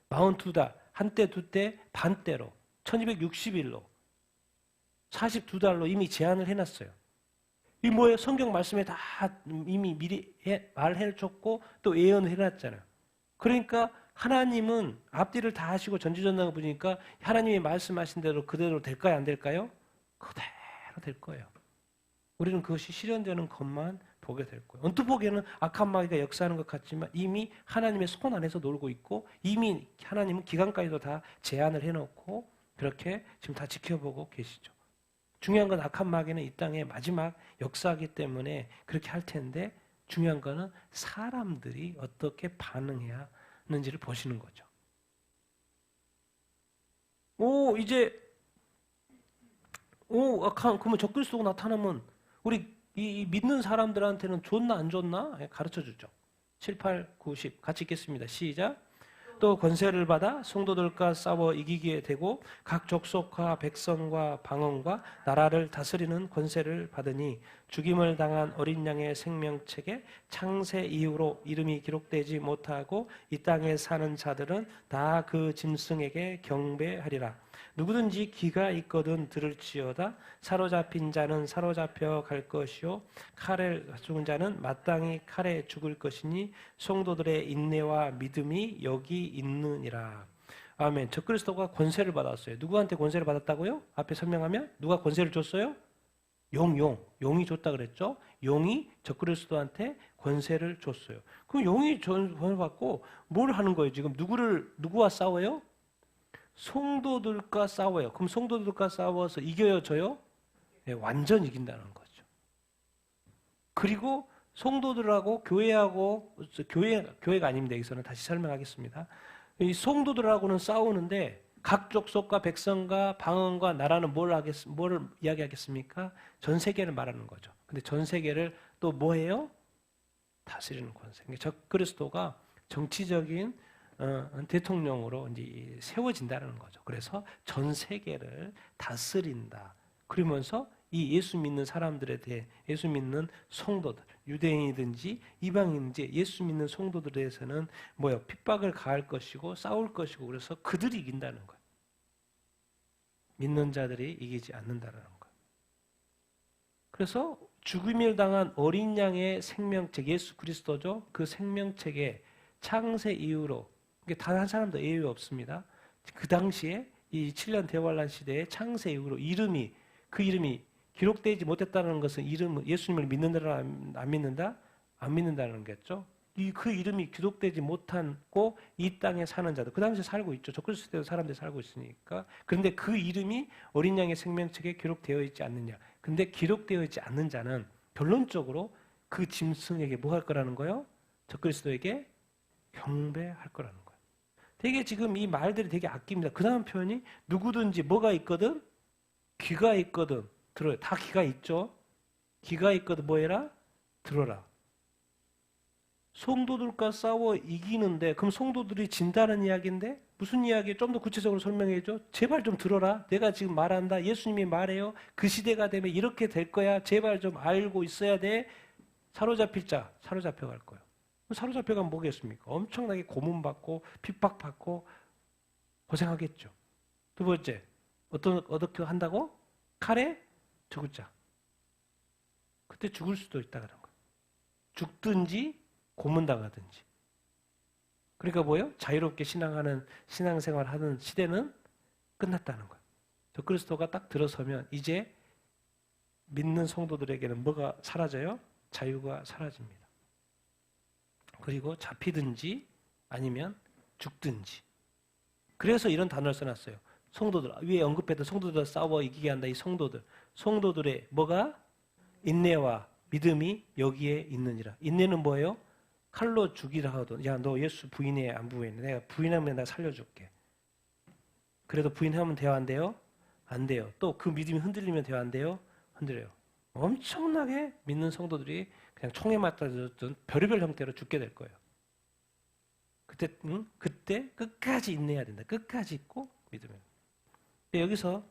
42달, 한때, 두때, 반때로, 1260일로, 42달로 이미 제한을 해놨어요. 이 뭐예요? 성경 말씀에 다 이미 미리 말해줬고 또 예언을 해놨잖아요. 그러니까 하나님은 앞뒤를 다 하시고 전지전능을 보니까 하나님이 말씀하신 대로 그대로 될까요? 안 될까요? 그대로 될 거예요. 우리는 그것이 실현되는 것만 보게 될 거예요. 언뜻 보기에는 악한 마귀가 역사하는 것 같지만 이미 하나님의 손 안에서 놀고 있고 이미 하나님은 기간까지도 다 제한을 해놓고 그렇게 지금 다 지켜보고 계시죠. 중요한 건 악한 마귀는 이 땅의 마지막 역사이기 때문에 그렇게 할 텐데 중요한 거는 사람들이 어떻게 반응해야 하는지를 보시는 거죠. 그러면 적그리스도가 나타나면 우리 이 믿는 사람들한테는 좋나 안 좋나 가르쳐 주죠. 7, 8, 9, 10 같이 읽겠습니다. 시작. 또 권세를 받아 성도들과 싸워 이기게 되고 각 족속과 백성과 방언과 나라를 다스리는 권세를 받으니 죽임을 당한 어린 양의 생명책에 창세 이후로 이름이 기록되지 못하고 이 땅에 사는 자들은 다 그 짐승에게 경배하리라. 누구든지 귀가 있거든 들을지어다. 사로잡힌 자는 사로잡혀 갈 것이요 칼에 죽은 자는 마땅히 칼에 죽을 것이니 성도들의 인내와 믿음이 여기 있느니라. 아멘. 적그리스도가 권세를 받았어요. 누구한테 권세를 받았다고요? 앞에 설명하면 누가 권세를 줬어요? 용이 줬다 그랬죠? 용이 적그리스도한테 권세를 줬어요. 그럼 용이 권세 받고 뭘 하는 거예요? 지금 누구와 싸워요? 성도들과 싸워요. 그럼 성도들과 싸워서 이겨요, 져요? 네, 완전 이긴다는 거죠. 그리고 성도들하고 교회가 아닙니다. 여기서는 다시 설명하겠습니다. 이 성도들하고는 싸우는데 각 족속과 백성과 방언과 나라는 뭘 이야기하겠습니까? 전 세계를 말하는 거죠. 근데 전 세계를 또 뭐예요? 다스리는 권세. 적그리스도가 정치적인 대통령으로 이제 세워진다는 거죠. 그래서 전 세계를 다스린다. 그러면서 이 예수 믿는 사람들에 대해 예수 믿는 성도들, 유대인이든지 이방인이든지 예수 믿는 성도들에 대해서는 핍박을 가할 것이고 싸울 것이고 그래서 그들이 이긴다는 거예요. 믿는 자들이 이기지 않는다는 거예요. 그래서 죽음을 당한 어린 양의 생명책, 예수 그리스도죠. 그 생명책에 창세 이후로 단 한 사람도 예외 없습니다. 그 당시에 이 7년 대환란 시대의 창세 이후로 그 이름이 기록되지 못했다는 것은 예수님을 믿는다 안 믿는다? 안 믿는다는 거겠죠. 그 이름이 기록되지 못하고 이 땅에 사는 자들, 그 당시에 살고 있죠. 적그리스도 때도 사람들이 살고 있으니까. 그런데 그 이름이 어린 양의 생명책에 기록되어 있지 않느냐. 근데 기록되어 있지 않는 자는 결론적으로 그 짐승에게 뭐 할 거라는 거예요? 적그리스도에게 경배할 거라는 거예요. 되게 지금 이 말들이 되게 아낍니다. 그 다음 표현이 누구든지 뭐가 있거든? 귀가 있거든. 들어요. 다 귀가 있죠? 귀가 있거든 뭐 해라? 들어라. 성도들과 싸워 이기는데 그럼 성도들이 진다는 이야기인데 무슨 이야기? 좀 더 구체적으로 설명해 줘. 제발 좀 들어라. 내가 지금 말한다. 예수님이 말해요. 그 시대가 되면 이렇게 될 거야. 제발 좀 알고 있어야 돼. 사로잡힐 자, 사로잡혀갈 거예요. 사로잡혀가면 뭐겠습니까? 엄청나게 고문받고 핍박받고 고생하겠죠. 두 번째, 어떻게 한다고? 칼에 죽을 자. 그때 죽을 수도 있다는 거예요. 죽든지 고문당하든지. 그러니까 뭐예요? 자유롭게 신앙생활 하는 시대는 끝났다는 거예요. 적그리스도가 딱 들어서면 이제 믿는 성도들에게는 뭐가 사라져요? 자유가 사라집니다. 그리고 잡히든지 아니면 죽든지. 그래서 이런 단어를 써놨어요. 성도들, 위에 언급했던 성도들 싸워 이기게 한다. 이 성도들의 뭐가? 인내와 믿음이 여기에 있느니라. 인내는 뭐예요? 칼로 죽이라 하거든. 야, 너 예수 부인해 안 부인해? 내가 부인하면 내가 살려줄게. 그래도 부인하면 돼요 안 돼요? 안 돼요. 또 그 믿음이 흔들리면 돼요 안 돼요? 흔들려요. 엄청나게 믿는 성도들이 그냥 총에 맞다졌던 별의별 형태로 죽게 될 거예요. 그때 끝까지 인내해야 된다. 끝까지 있고 믿으면. 여기서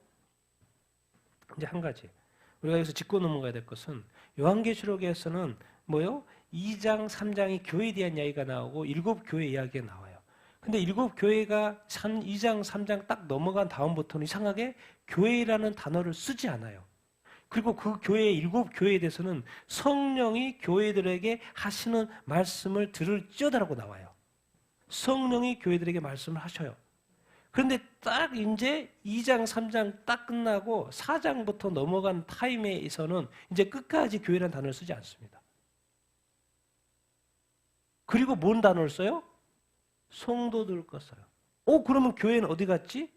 이제 한 가지. 우리가 여기서 짚고 넘어가야 될 것은 요한계시록에서는 뭐요? 2장, 3장이 교회에 대한 이야기가 나오고 7교회 이야기가 나와요. 근데 7교회가 2장, 3장 딱 넘어간 다음부터는 이상하게 교회라는 단어를 쓰지 않아요. 그리고 그 교회 7교회에 대해서는 성령이 교회들에게 하시는 말씀을 들을지어다라고 나와요. 성령이 교회들에게 말씀을 하셔요. 그런데 딱 이제 2장, 3장 딱 끝나고 4장부터 넘어간 타임에서는 이제 끝까지 교회라는 단어를 쓰지 않습니다. 그리고 뭔 단어를 써요? 성도들 거 써요. 그러면 교회는 어디 갔지?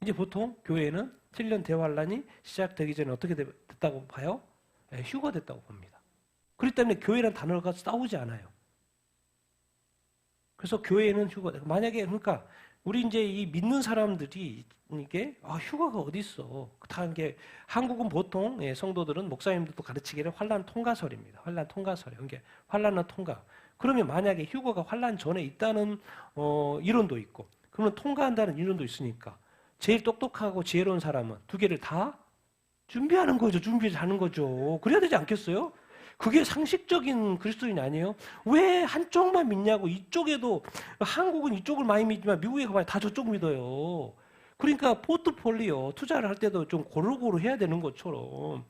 이제 보통 교회는 7년 대환란이 시작되기 전에 어떻게 됐다고 봐요? 휴거됐다고 봅니다. 그렇기 때문에 교회라는 단어가 싸우지 않아요. 그래서 교회는 휴거. 만약에 그러니까 우리 이제 이 믿는 사람들이 이게 휴가가 어디 있어? 다 이게 한국은 보통 성도들은 목사님들도 가르치기를 환란 통과설입니다. 환란 통과설이에요. 이게 환란은 통과. 그러면 만약에 휴가가 환란 전에 있다는 이론도 있고, 그러면 통과한다는 이론도 있으니까 제일 똑똑하고 지혜로운 사람은 두 개를 다 준비하는 거죠. 준비하는 거죠. 그래야 되지 않겠어요? 그게 상식적인 그리스도인이 아니에요? 왜 한쪽만 믿냐고. 이쪽에도 한국은 이쪽을 많이 믿지만 미국에 가면 다 저쪽 믿어요. 그러니까 포트폴리오 투자를 할 때도 좀 고루고루 해야 되는 것처럼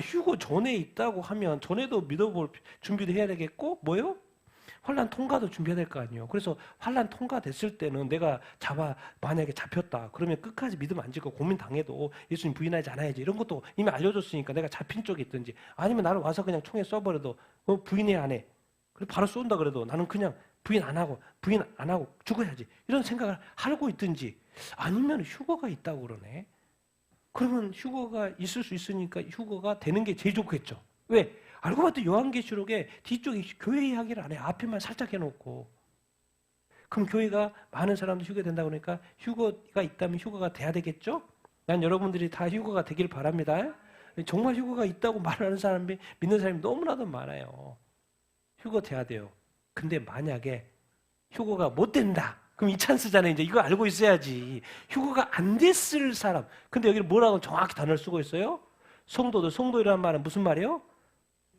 휴거 전에 있다고 하면 전에도 믿어볼 준비도 해야 되겠고 뭐요? 환란 통과도 준비해야 될 거 아니에요. 그래서 환란 통과됐을 때는 내가 만약에 잡혔다. 그러면 끝까지 믿음 안 지고 고민 당해도 예수님 부인하지 않아야지. 이런 것도 이미 알려줬으니까 내가 잡힌 쪽에 있든지 아니면 나를 와서 그냥 총에 쏴버려도 부인해 안 해. 그래 바로 쏜다 그래도 나는 그냥 부인 안 하고 죽어야지. 이런 생각을 하고 있든지 아니면 휴거가 있다고 그러네. 그러면 휴거가 있을 수 있으니까 휴거가 되는 게 제일 좋겠죠. 왜? 알고 봤더니 요한계시록에 뒤쪽에 교회 이야기를 안 해. 앞에만 살짝 해놓고. 그럼 교회가 많은 사람들 휴거된다고 그러니까 휴거가 있다면 휴거가 돼야 되겠죠? 난 여러분들이 다 휴거가 되길 바랍니다. 정말 휴거가 있다고 말하는 사람이 믿는 사람이 너무나도 많아요. 휴거 돼야 돼요. 근데 만약에 휴거가 못 된다. 그럼 이 찬스잖아요. 이제 이거 알고 있어야지. 휴거가 안 됐을 사람. 근데 여기를 뭐라고 정확히 단어를 쓰고 있어요? 성도이라는 말은 무슨 말이에요?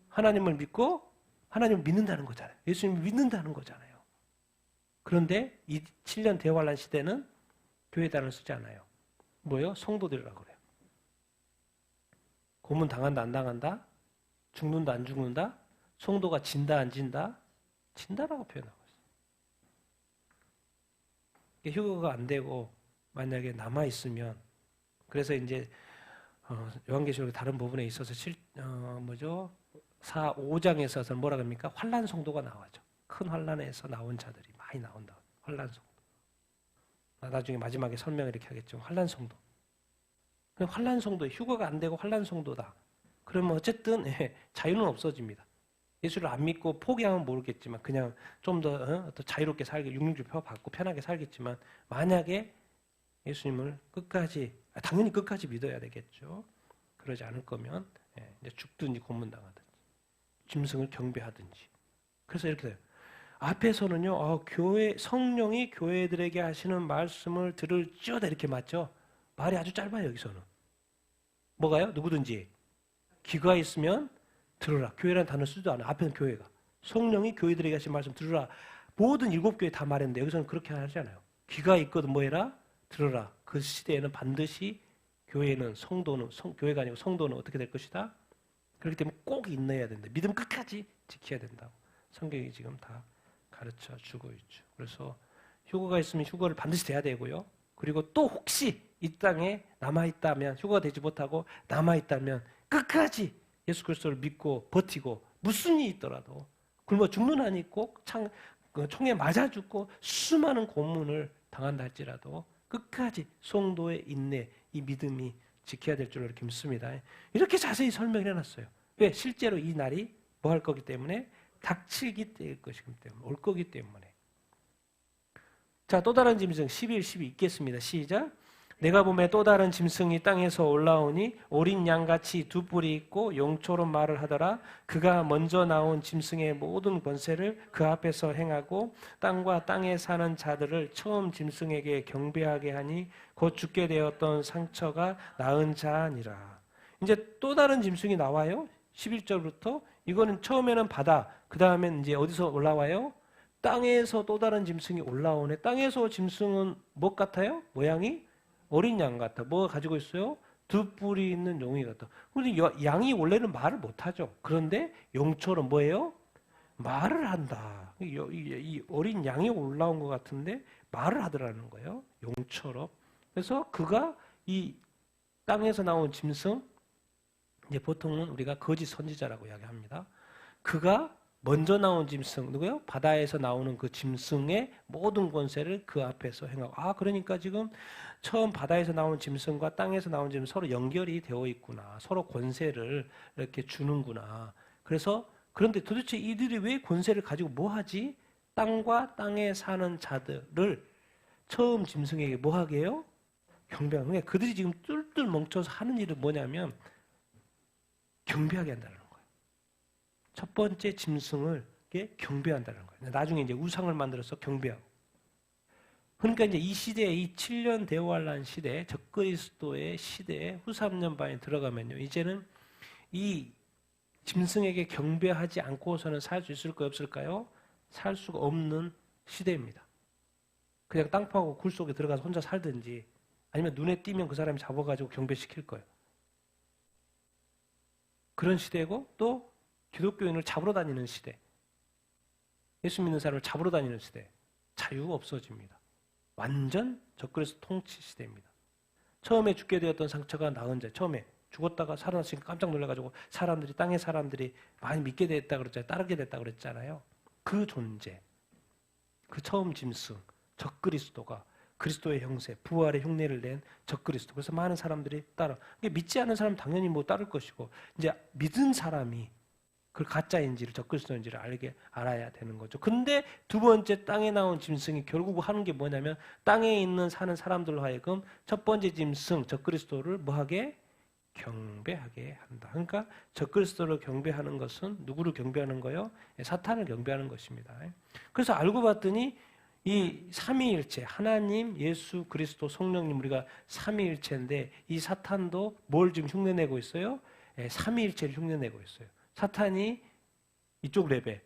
하나님을 믿고 하나님을 믿는다는 거잖아요. 예수님을 믿는다는 거잖아요. 그런데 이 7년 대환란 시대는 교회 단어를 쓰지 않아요. 뭐예요? 성도들이라고 그래요. 고문 당한다 안 당한다? 죽는다 안 죽는다? 성도가 진다 안 진다? 진다라고 표현하고 있어요. 휴거가 안 되고 만약에 남아 있으면 그래서 이제 요한계시록 다른 부분에 있어서 5장에 있어서 뭐라 합니까? 환난 성도가 나와죠. 큰 환난에서 나온 자들이 많이 나온다. 환난 성도. 나중에 마지막에 설명을 이렇게 하겠죠. 환난 성도. 환난 성도, 휴거가 안 되고 환난 성도다. 그러면 어쨌든 자유는 없어집니다. 예수를 안 믿고 포기하면 모르겠지만 그냥 좀 더 자유롭게 살게 육륜주표 받고 편하게 살겠지만 만약에 예수님을 끝까지 당연히 끝까지 믿어야 되겠죠. 그러지 않을 거면 이제 죽든지 고문당하든지 짐승을 경배하든지. 그래서 이렇게 돼요. 앞에서는요, 교회 성령이 교회들에게 하시는 말씀을 들을지어다 이렇게 맞죠. 말이 아주 짧아요. 여기서는 뭐가요? 누구든지 귀가 있으면 들으라. 교회라는 단어 쓰지도 않아요. 앞에는 교회가 성령이 교회들에게 하신 말씀 들으라. 모든 7교회 다 말했는데 여기서는 그렇게 하지 않아요. 귀가 있거든 뭐 해라? 들으라. 그 시대에는 반드시 교회는 성도는 교회가 아니고 성도는 어떻게 될 것이다? 그렇기 때문에 꼭 인내해야 된다. 믿음 끝까지 지켜야 된다고 성경이 지금 다 가르쳐 주고 있죠. 그래서 휴거가 있으면 휴거를 반드시 돼야 되고요. 그리고 또 혹시 이 땅에 남아있다면 휴거가 되지 못하고 남아있다면 끝까지 예수 그리스도를 믿고 버티고 무슨 일이 있더라도 굶어 죽는 한이 있고 총에 맞아 죽고 수많은 고문을 당한다 할지라도 끝까지 성도의 인내, 이 믿음이 지켜야 될 줄로 이렇게 믿습니다. 이렇게 자세히 설명을 해놨어요. 왜? 실제로 이 날이 뭐 할 거기 때문에 닥치기 될 것이기 때문에 올 거기 때문에. 자, 또 다른 짐승 11, 12 읽겠습니다. 시작. 내가 보매 또 다른 짐승이 땅에서 올라오니 어린 양같이 두 뿔이 있고 용처럼 말을 하더라. 그가 먼저 나온 짐승의 모든 권세를 그 앞에서 행하고 땅과 땅에 사는 자들을 처음 짐승에게 경배하게 하니 곧 죽게 되었던 상처가 나은 자니라. 이제 또 다른 짐승이 나와요. 11절부터 이거는 처음에는 바다, 그 다음에 이제 어디서 올라와요? 땅에서 또 다른 짐승이 올라오네. 땅에서 짐승은 뭐 같아요? 모양이 어린 양 같아. 뭐가 가지고 있어요? 두 뿔이 있는 용이 같아. 근데 양이 원래는 말을 못하죠. 그런데 용처럼 뭐예요? 말을 한다. 이 어린 양이 올라온 것 같은데 말을 하더라는 거예요. 용처럼. 그래서 그가 이 땅에서 나온 짐승, 이제 보통은 우리가 거짓 선지자라고 이야기합니다. 그가 먼저 나온 짐승, 누구요? 바다에서 나오는 그 짐승의 모든 권세를 그 앞에서 행하고. 그러니까 지금 처음 바다에서 나온 짐승과 땅에서 나온 짐승 서로 연결이 되어 있구나. 서로 권세를 이렇게 주는구나. 그래서 그런데 도대체 이들이 왜 권세를 가지고 뭐 하지? 땅과 땅에 사는 자들을 처음 짐승에게 뭐 하게 해요? 경배하는 거예요. 그들이 지금 뚫뚫 뭉쳐서 하는 일은 뭐냐면 경배하게 한다는 거예요. 첫 번째 짐승을 경배한다는 거예요. 나중에 이제 우상을 만들어서 경배하고. 그러니까 이제 이 시대에 이 7년 대환란 시대, 적그리스도의 시대에 후 3년 반에 들어가면요. 이제는 이 짐승에게 경배하지 않고서는 살 수 있을까요? 없을까요? 살 수가 없는 시대입니다. 그냥 땅 파고 굴 속에 들어가서 혼자 살든지 아니면 눈에 띄면 그 사람이 잡아가지고 경배시킬 거예요. 그런 시대고 또 기독교인을 잡으러 다니는 시대. 예수 믿는 사람을 잡으러 다니는 시대. 자유가 없어집니다. 완전 적그리스도 통치 시대입니다. 처음에 죽게 되었던 상처가 나은 자. 처음에 죽었다가 살아났으니까 깜짝 놀라가지고 땅의 사람들이 많이 믿게 됐다 그랬잖아요. 따르게 됐다 그랬잖아요. 그 존재. 그 처음 짐승. 적그리스도가 그리스도의 형세, 부활의 흉내를 낸 적그리스도. 그래서 많은 사람들이 따라. 믿지 않는 사람은 당연히 뭐 따를 것이고, 이제 믿은 사람이 그 가짜인지를 적그리스도인지를 알아야 되는 거죠. 근데 두 번째 땅에 나온 짐승이 결국 하는 게 뭐냐면 땅에 있는 사는 사람들로 하여금 첫 번째 짐승 적그리스도를 뭐하게? 경배하게 한다. 그러니까 적그리스도를 경배하는 것은 누구를 경배하는 거예요? 사탄을 경배하는 것입니다. 그래서 알고 봤더니 이 삼위일체 하나님, 예수, 그리스도, 성령님 우리가 삼위일체인데 이 사탄도 뭘 지금 흉내내고 있어요? 삼위일체를 흉내내고 있어요. 사탄이 이쪽 레벨,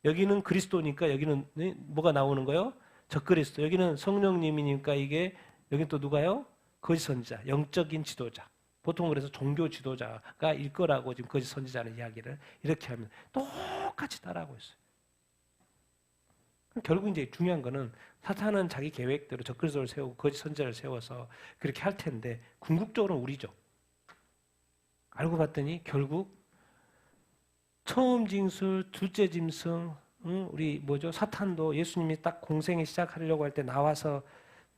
여기는 그리스도니까 여기는 뭐가 나오는 거예요? 적그리스도. 여기는 성령님이니까 이게 여긴 또 누가요? 거짓 선지자, 영적인 지도자. 보통 그래서 종교 지도자가 일 거라고 지금 거짓 선지자는 이야기를 이렇게 하면 똑같이 따라하고 있어요. 결국 이제 중요한 거는 사탄은 자기 계획대로 적그리스도를 세우고 거짓 선지자를 세워서 그렇게 할 텐데 궁극적으로는 우리죠. 알고 봤더니 결국 처음 징술, 둘째 짐승, 우리 뭐죠? 사탄도 예수님이 딱 공생에 시작하려고 할 때 나와서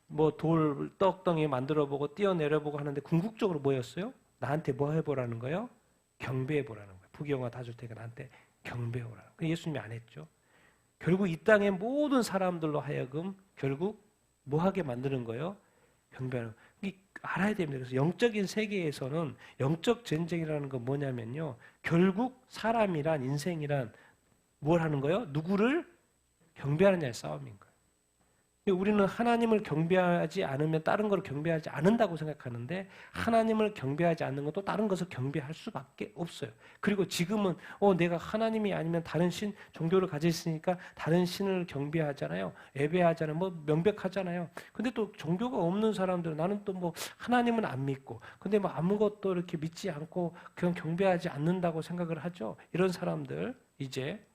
뭐 돌 떡덩이 만들어보고 뛰어내려보고 하는데 궁극적으로 뭐였어요? 나한테 뭐 해보라는 거예요? 경배해보라는 거예요. 부귀영화 다 줄 테니까 나한테 경배해보라는 거예요. 예수님이 안 했죠. 결국 이 땅의 모든 사람들로 하여금 결국 뭐하게 만드는 거예요? 경배하는 거예요. 알아야 됩니다. 그래서 영적인 세계에서는 영적 전쟁이라는 건 뭐냐면요. 결국 사람이란 인생이란 뭘 하는 거예요? 누구를 경배하느냐의 싸움인 거예요. 우리는 하나님을 경배하지 않으면 다른 걸 경배하지 않는다고 생각하는데 하나님을 경배하지 않는 건 또 다른 것을 경배할 수밖에 없어요. 그리고 지금은 내가 하나님이 아니면 다른 신, 종교를 가지고 있으니까 다른 신을 경배하잖아요. 예배하잖아요. 뭐 명백하잖아요. 근데 또 종교가 없는 사람들은 나는 또 뭐 하나님은 안 믿고 근데 뭐 아무것도 이렇게 믿지 않고 그냥 경배하지 않는다고 생각을 하죠. 이런 사람들 이제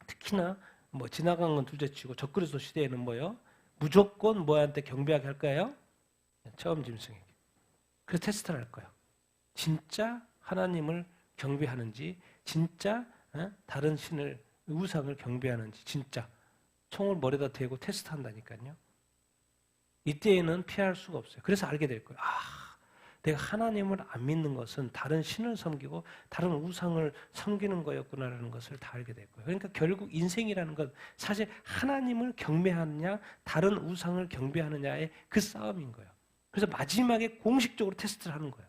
특히나 뭐 지나간 건 둘째치고 적그리스도 시대에는 뭐요? 무조건 뭐한테 경배하게 할 거예요? 처음 짐승에게. 그래서 테스트를 할 거예요. 진짜 하나님을 경배하는지, 진짜 다른 신을 우상을 경배하는지, 진짜 총을 머리에다 대고 테스트한다니까요. 이때에는 피할 수가 없어요. 그래서 알게 될 거예요. 내가 하나님을 안 믿는 것은 다른 신을 섬기고 다른 우상을 섬기는 거였구나라는 것을 다 알게 될 거예요. 그러니까 결국 인생이라는 건 사실 하나님을 경배하느냐 다른 우상을 경배하느냐의 그 싸움인 거예요. 그래서 마지막에 공식적으로 테스트를 하는 거예요.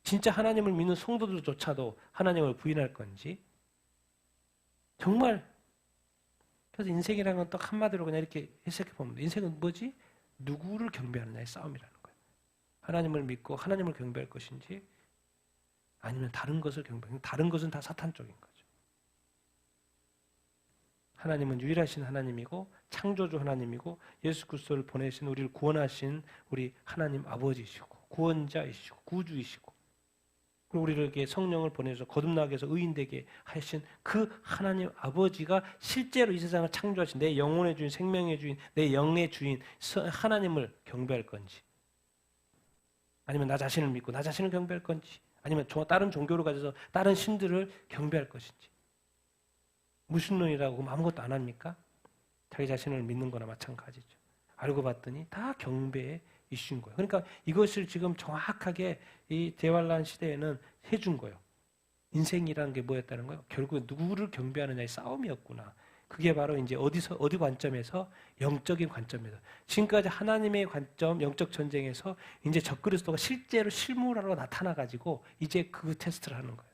진짜 하나님을 믿는 성도들조차도 하나님을 부인할 건지 정말 그래서 인생이라는 건 또 한마디로 그냥 이렇게 해석해 보면 인생은 뭐지? 누구를 경배하느냐의 싸움이라는 거예요. 하나님을 믿고 하나님을 경배할 것인지 아니면 다른 것을 경배할 다른 것은 다 사탄 쪽인 거죠. 하나님은 유일하신 하나님이고 창조주 하나님이고 예수 그리스도를 보내신 우리를 구원하신 우리 하나님 아버지이시고 구원자이시고 구주이시고 그리고 우리에게 성령을 보내서 거듭나게 해서 의인되게 하신 그 하나님 아버지가 실제로 이 세상을 창조하신 내 영혼의 주인, 생명의 주인, 내 영의 주인 하나님을 경배할 건지 아니면 나 자신을 믿고 나 자신을 경배할 건지 아니면 다른 종교를 가져서 다른 신들을 경배할 것인지 무신론이라고 아무것도 안 합니까? 자기 자신을 믿는 거나 마찬가지죠. 알고 봤더니 다 경배의 이슈인 거예요. 그러니까 이것을 지금 정확하게 이 대환란 시대에는 해준 거예요. 인생이라는 게 뭐였다는 거예요? 결국 누구를 경배하느냐의 싸움이었구나. 그게 바로 이제 어디 관점에서 영적인 관점에서 지금까지 하나님의 관점 영적 전쟁에서 이제 적그리스도가 실제로 실물하러 나타나 가지고 이제 그 테스트를 하는 거예요.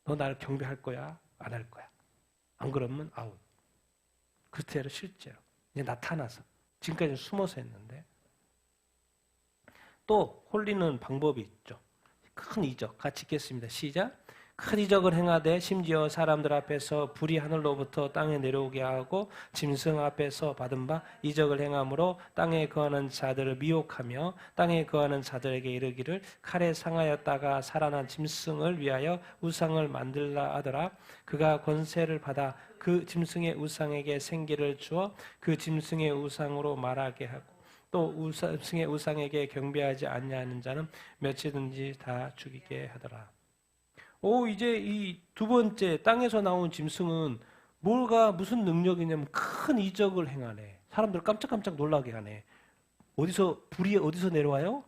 너 나를 경배할 거야? 안 할 거야? 안 그러면 아웃. 그때로 실제로 이제 나타나서 지금까지는 숨어서 했는데 또 홀리는 방법이 있죠. 큰 이적 같이 읽겠습니다. 시작. 큰 이적을 행하되 심지어 사람들 앞에서 불이 하늘로부터 땅에 내려오게 하고 짐승 앞에서 받은 바 이적을 행함으로 땅에 거하는 자들을 미혹하며 땅에 거하는 자들에게 이르기를 칼에 상하였다가 살아난 짐승을 위하여 우상을 만들라 하더라. 그가 권세를 받아 그 짐승의 우상에게 생기를 주어 그 짐승의 우상으로 말하게 하고 또 우상의 우상에게 경배하지 아니하는 자는 몇이든지 다 죽이게 하더라. 이제 이 두 번째 땅에서 나온 짐승은 무슨 능력이냐면 큰 이적을 행하네. 사람들 깜짝깜짝 놀라게 하네. 불이 어디서 내려와요?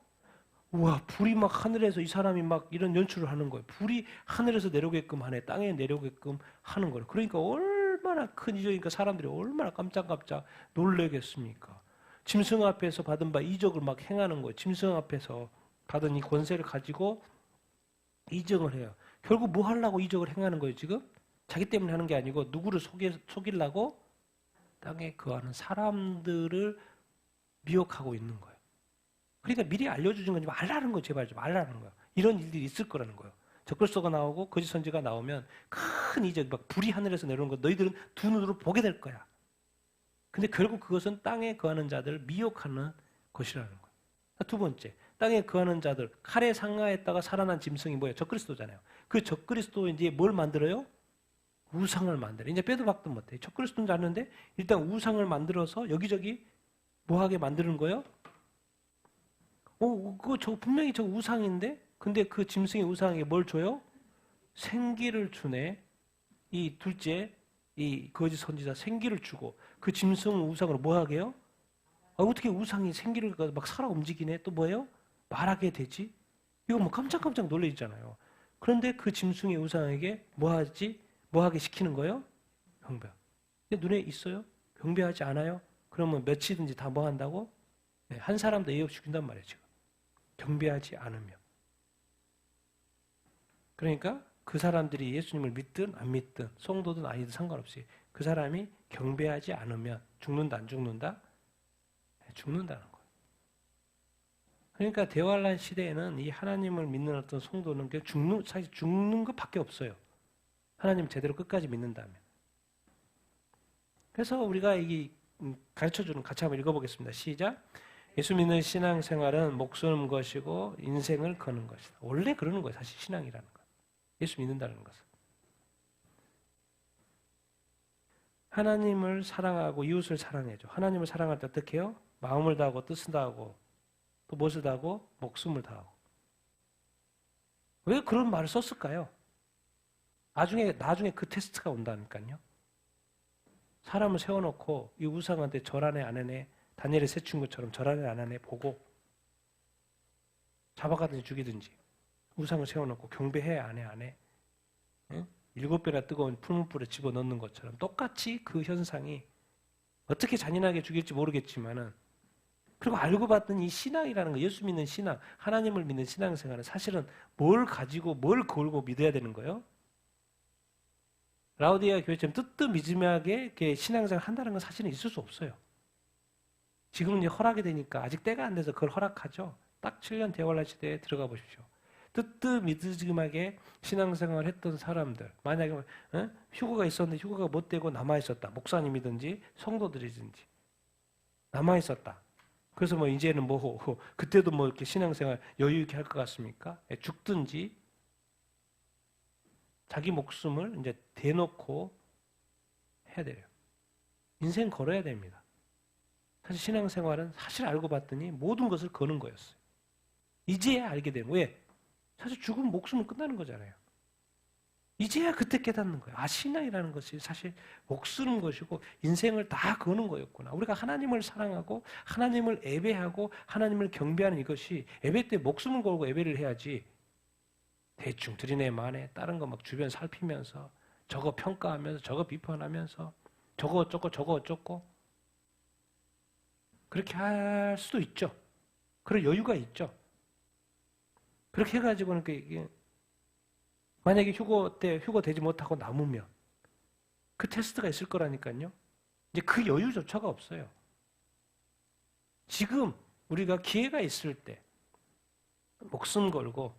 우와, 불이 막 하늘에서 이 사람이 막 이런 연출을 하는 거예요. 불이 하늘에서 내려오게끔 하네. 땅에 내려오게끔 하는 거예요. 그러니까 얼마나 큰 이적이니까 사람들이 얼마나 깜짝깜짝 놀라겠습니까? 짐승 앞에서 받은 바 이적을 막 행하는 거예요. 짐승 앞에서 받은 이 권세를 가지고 이적을 해요. 결국 뭐 하려고 이적을 행하는 거예요, 지금? 자기 때문에 하는 게 아니고 누구를 속이려고 땅에 거하는 사람들을 미혹하고 있는 거예요. 그러니까 미리 알려주는 건 좀 알라는 거예요, 제발 좀 알라는 거예요. 이런 일들이 있을 거라는 거예요. 적그리스도가 나오고 거짓 선지가 나오면 큰 이적, 막 불이 하늘에서 내려오는 거 너희들은 두 눈으로 보게 될 거야. 근데 결국 그것은 땅에 거하는 자들을 미혹하는 것이라는 거예요. 두 번째, 땅에 거하는 자들, 칼에 상하였다가 살아난 짐승이 뭐예요? 적그리스도잖아요. 그 적그리스도 이제 뭘 만들어요? 우상을 만들어요. 이제 빼도 박도 못해요. 적그리스도인 줄 아는데 일단 우상을 만들어서 여기저기 뭐하게 만드는 거예요? 그거 분명히 저 우상인데, 근데 그 짐승의 우상에게 뭘 줘요? 생기를 주네. 이 둘째, 이 거짓 선지자 생기를 주고 그 짐승 우상으로 뭐하게 해요? 어떻게 우상이 생기를 막 살아 움직이네? 또 뭐예요? 말하게 되지? 이거 뭐 깜짝깜짝 놀라잖아요. 그런데 그 짐승의 우상에게 뭐하게 시키는 거예요? 경배. 근데 눈에 있어요? 경배하지 않아요? 그러면 며칠든지 다 뭐 한다고? 네, 한 사람도 예의 없이 죽인단 말이에요, 지금. 경배하지 않으면. 그러니까 그 사람들이 예수님을 믿든 안 믿든 성도든 아니든 상관없이 그 사람이 경배하지 않으면 죽는다, 안 죽는다? 네, 죽는다는 거예요. 그러니까 대환란 시대에는 이 하나님을 믿는 어떤 성도는 사실 죽는 것밖에 없어요. 하나님 제대로 끝까지 믿는다면. 그래서 우리가 이 가르쳐주는 같이 한번 읽어보겠습니다. 시작. 예수 믿는 신앙생활은 목숨 것이고 인생을 거는 것이다. 원래 그러는 거예요. 사실 신앙이라는 거. 예수 믿는다는 것은. 하나님을 사랑하고 이웃을 사랑해줘. 하나님을 사랑할 때 어떻게 해요? 마음을 다하고 뜻을 다하고 또 무엇을 다하고? 목숨을 다하고. 왜 그런 말을 썼을까요? 나중에 그 테스트가 온다니까요. 사람을 세워놓고 이 우상한테 절하네 안 하네, 다니엘의 세 친구처럼 절하네 안 하네 보고 잡아가든지 죽이든지 우상을 세워놓고 경배해 안 해 안 해, 응? 7배나 뜨거운 풀무불에 집어넣는 것처럼 똑같이 그 현상이 어떻게 잔인하게 죽일지 모르겠지만은, 그리고 알고 봤더니 이 신앙이라는 거, 예수 믿는 신앙, 하나님을 믿는 신앙생활은 사실은 뭘 가지고 뭘 걸고 믿어야 되는 거예요? 라우디아 교회처럼 뜨뜻미지하게 신앙생활 한다는 건 사실은 있을 수 없어요. 지금은 이제 허락이 되니까 아직 때가 안 돼서 그걸 허락하죠. 딱 7년 대환란 시대에 들어가 보십시오. 뜨뜻미지하게 신앙생활을 했던 사람들, 만약에 휴거가 있었는데 휴거가 못 되고 남아있었다. 목사님이든지 성도들이든지 남아있었다. 그래서 뭐 이제는 뭐 그때도 뭐 이렇게 신앙생활 여유 있게 할 것 같습니까? 죽든지 자기 목숨을 이제 대놓고 해야 돼요. 인생 걸어야 됩니다. 사실 신앙생활은 사실 알고 봤더니 모든 것을 거는 거였어요. 이제야 알게 되는 거예요. 왜? 사실 죽으면 목숨은 끝나는 거잖아요. 이제야 그때 깨닫는 거예요. 신앙이라는 것이 사실 목숨 것이고 인생을 다 거는 거였구나. 우리가 하나님을 사랑하고 하나님을 예배하고 하나님을 경배하는 이것이, 예배 때 목숨을 걸고 예배를 해야지 대충 들이내 만에 다른 거 막 주변 살피면서 저거 평가하면서 저거 비판하면서 저거 어쩌고 그렇게 할 수도 있죠. 그럴 여유가 있죠. 그렇게 해가지고는 이게 만약에 휴거 되지 못하고 남으면 그 테스트가 있을 거라니까요. 이제 그 여유조차가 없어요. 지금 우리가 기회가 있을 때 목숨 걸고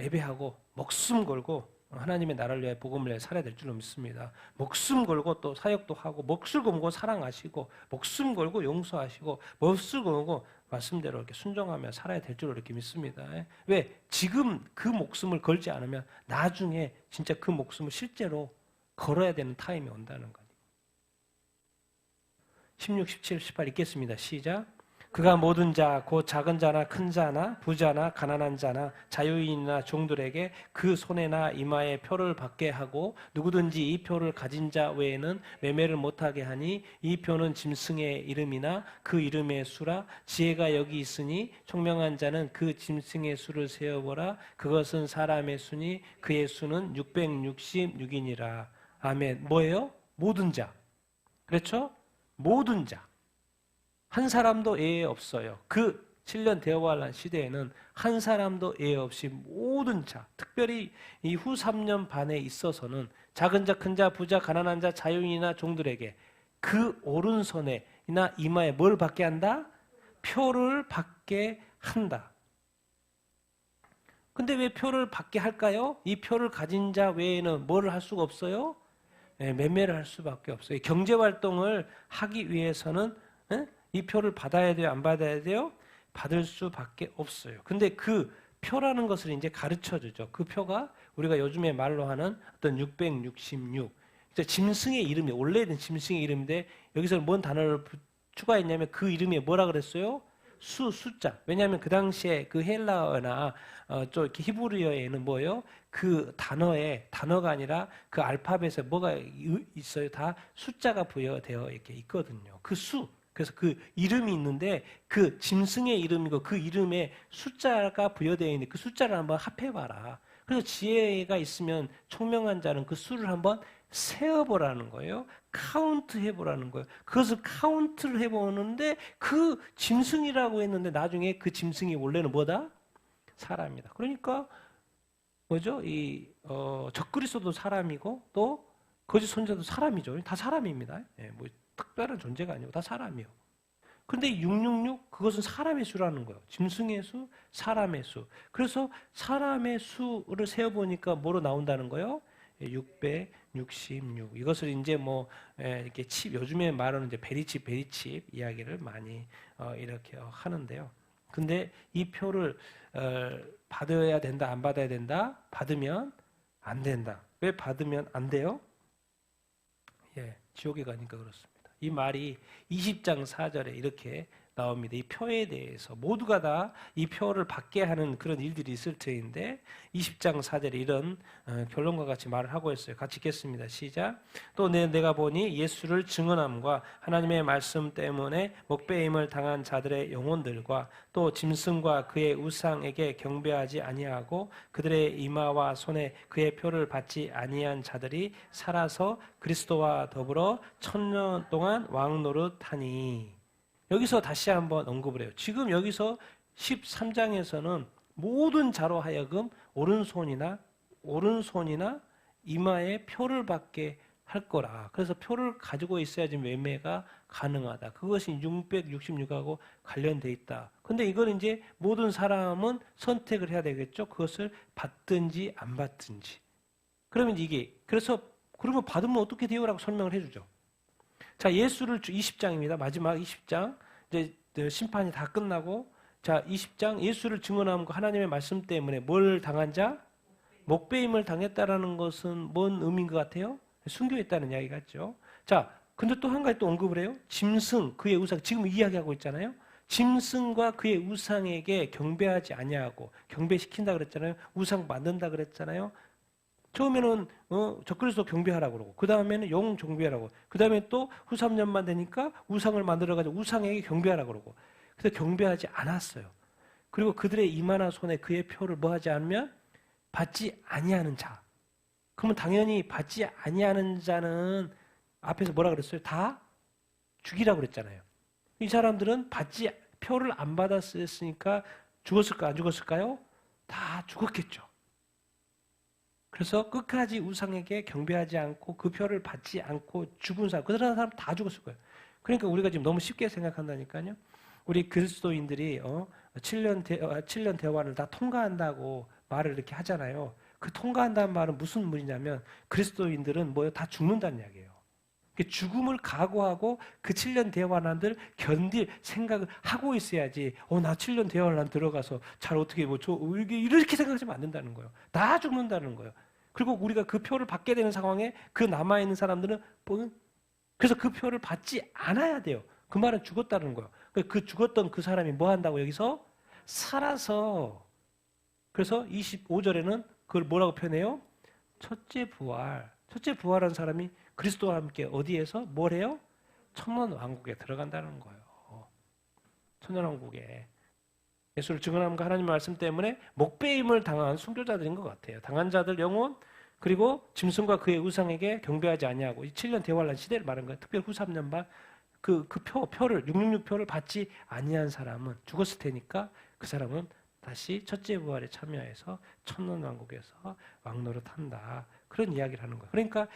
예배하고 목숨 걸고 하나님의 나라를 위해 복음을 위해 살아야 될 줄로 믿습니다. 목숨 걸고 또 사역도 하고, 목숨 걸고 사랑하시고, 목숨 걸고 용서하시고, 목숨 걸고 말씀대로 이렇게 순종하며 살아야 될 줄로 이렇게 믿습니다. 왜? 지금 그 목숨을 걸지 않으면 나중에 진짜 그 목숨을 실제로 걸어야 되는 타임이 온다는 거죠. 16, 17, 18 읽겠습니다. 시작. 그가 모든 자, 곧 작은 자나 큰 자나 부자나 가난한 자나 자유인이나 종들에게 그 손에나 이마에 표를 받게 하고, 누구든지 이 표를 가진 자 외에는 매매를 못하게 하니, 이 표는 짐승의 이름이나 그 이름의 수라. 지혜가 여기 있으니 총명한 자는 그 짐승의 수를 세어보라. 그것은 사람의 수니 그의 수는 666이니라. 아멘. 뭐예요? 모든 자. 그렇죠? 모든 자. 한 사람도 예외 없어요. 그 7년 대환란 시대에는 한 사람도 예외 없이 모든 자, 특별히 이후 3년 반에 있어서는 작은 자, 큰 자, 부자, 가난한 자, 자유인이나 종들에게 그 오른손에나 이마에 뭘 받게 한다? 표를 받게 한다. 근데 왜 표를 받게 할까요? 이 표를 가진 자 외에는 뭘 할 수가 없어요? 매매를 할 수밖에 없어요. 경제활동을 하기 위해서는 이 표를 받아야 돼요? 안 받아야 돼요? 받을 수밖에 없어요. 근데 그 표라는 것을 이제 가르쳐 주죠. 그 표가 우리가 요즘에 말로 하는 어떤 666. 짐승의 이름이, 원래는 짐승의 이름인데 여기서 뭔 단어를 추가했냐면 그 이름이 뭐라 그랬어요? 숫자. 왜냐하면 그 당시에 그 헬라어나 좀 이렇게 히브리어에는 뭐예요? 그 단어가 아니라 그 알파벳에 뭐가 있어요? 다 숫자가 부여되어 이렇게 있거든요. 그 수. 그래서 그 이름이 있는데 그 짐승의 이름이고 그 이름에 숫자가 부여되어 있는데 그 숫자를 한번 합해봐라. 그래서 지혜가 있으면 총명한 자는 그 수를 한번 세어보라는 거예요. 카운트 해보라는 거예요. 그것을 카운트를 해보는데 그 짐승이라고 했는데 나중에 그 짐승이 원래는 뭐다? 사람이다. 그러니까 뭐죠? 적그리스도도 사람이고 또 거짓 선지자도 사람이죠. 다 사람입니다. 예, 뭐 특별한 존재가 아니고 다 사람이요. 근데 666 그것은 사람의 수라는 거예요. 짐승의 수, 사람의 수. 그래서 사람의 수를 세어 보니까 뭐로 나온다는 거예요? 666. 이것을 이제 뭐 이렇게 요즘에 말하는 이제 베리칩 이야기를 많이 이렇게 하는데요. 근데 이 표를 받아야 된다, 안 받아야 된다? 받으면 안 된다. 왜 받으면 안 돼요? 예, 지옥에 가니까 그렇습니다. 이 말이 20장 4절에 이렇게 나옵니다. 이 표에 대해서 모두가 다 이 표를 받게 하는 그런 일들이 있을 터인데 20장 4절에 이런 결론과 같이 말을 하고 있어요. 같이 읽겠습니다. 시작. 또 내가 보니 예수를 증언함과 하나님의 말씀 때문에 목배임을 당한 자들의 영혼들과 또 짐승과 그의 우상에게 경배하지 아니하고 그들의 이마와 손에 그의 표를 받지 아니한 자들이 살아서 그리스도와 더불어 1000년 동안 왕노릇하니. 여기서 다시 한번 언급을 해요. 지금 여기서 13장에서는 모든 자로 하여금 오른손이나 이마에 표를 받게 할 거라. 그래서 표를 가지고 있어야지 매매가 가능하다. 그것이 666하고 관련돼 있다. 근데 이걸 이제 모든 사람은 선택을 해야 되겠죠. 그것을 받든지 안 받든지. 그러면 그러면 받으면 어떻게 돼요라고 설명을 해주죠. 자, 예수를 20장입니다. 마지막 20장. 이제 심판이 다 끝나고 자, 20장 예수를 증언함과 하나님의 말씀 때문에 뭘 당한 자? 목배임을 당했다라는 것은 뭔 의미인 것 같아요? 순교했다는 이야기 같죠. 자, 근데 또 한 가지 또 언급을 해요. 짐승, 그의 우상, 지금 이야기하고 있잖아요. 짐승과 그의 우상에게 경배하지 아니하고 경배시킨다 그랬잖아요. 우상 만든다 그랬잖아요. 처음에는 적그리스도 경배하라고 그러고 그 다음에는 영 경배하라고 그 다음에 또 후 3년만 되니까 우상을 만들어가지고 우상에게 경배하라고 그러고 그래서 경배하지 않았어요. 그리고 그들의 이마나 손에 그의 표를 뭐 하지 않으면 받지 아니하는 자. 그러면 당연히 받지 아니하는 자는 앞에서 뭐라 그랬어요? 다 죽이라고 그랬잖아요. 이 사람들은 표를 안 받았으니까 죽었을까 안 죽었을까요? 다 죽었겠죠. 그래서 끝까지 우상에게 경배하지 않고 그 표를 받지 않고 죽은 사람, 그런 사람 다 죽었을 거예요. 그러니까 우리가 지금 너무 쉽게 생각한다니까요. 우리 그리스도인들이 7년 대환을 다 통과한다고 말을 이렇게 하잖아요. 그 통과한다는 말은 무슨 말이냐면 그리스도인들은 뭐요? 다 죽는다는 이야기예요. 죽음을 각오하고 그 7년 대환란들 견딜 생각을 하고 있어야지. 나 7년 대환란 들어가서 잘 어떻게 이렇게 생각하면 안 된다는 거예요. 다 죽는다는 거예요. 그리고 우리가 그 표를 받게 되는 상황에 그 남아 있는 사람들은 그래서 그 표를 받지 않아야 돼요. 그 말은 죽었다는 거예요. 그 죽었던 그 사람이 뭐 한다고 여기서 살아서. 그래서 25절에는 그걸 뭐라고 표현해요? 첫째 부활한 사람이 그리스도와 함께 어디에서 뭘 해요? 천년왕국에 들어간다는 거예요. 천년왕국에. 예수를 증언함과 하나님 말씀 때문에 목배임을 당한 순교자들인 것 같아요. 당한 자들 영혼 그리고 짐승과 그의 우상에게 경배하지 아니하고 이 7년 대환란 시대를 말하는 거예요. 특별히 후 3년반 표를 666표를 받지 아니한 사람은 죽었을 테니까 그 사람은 다시 첫째 부활에 참여해서 천년왕국에서 왕노릇한다. 그런 이야기를 하는 거예요. 그러니까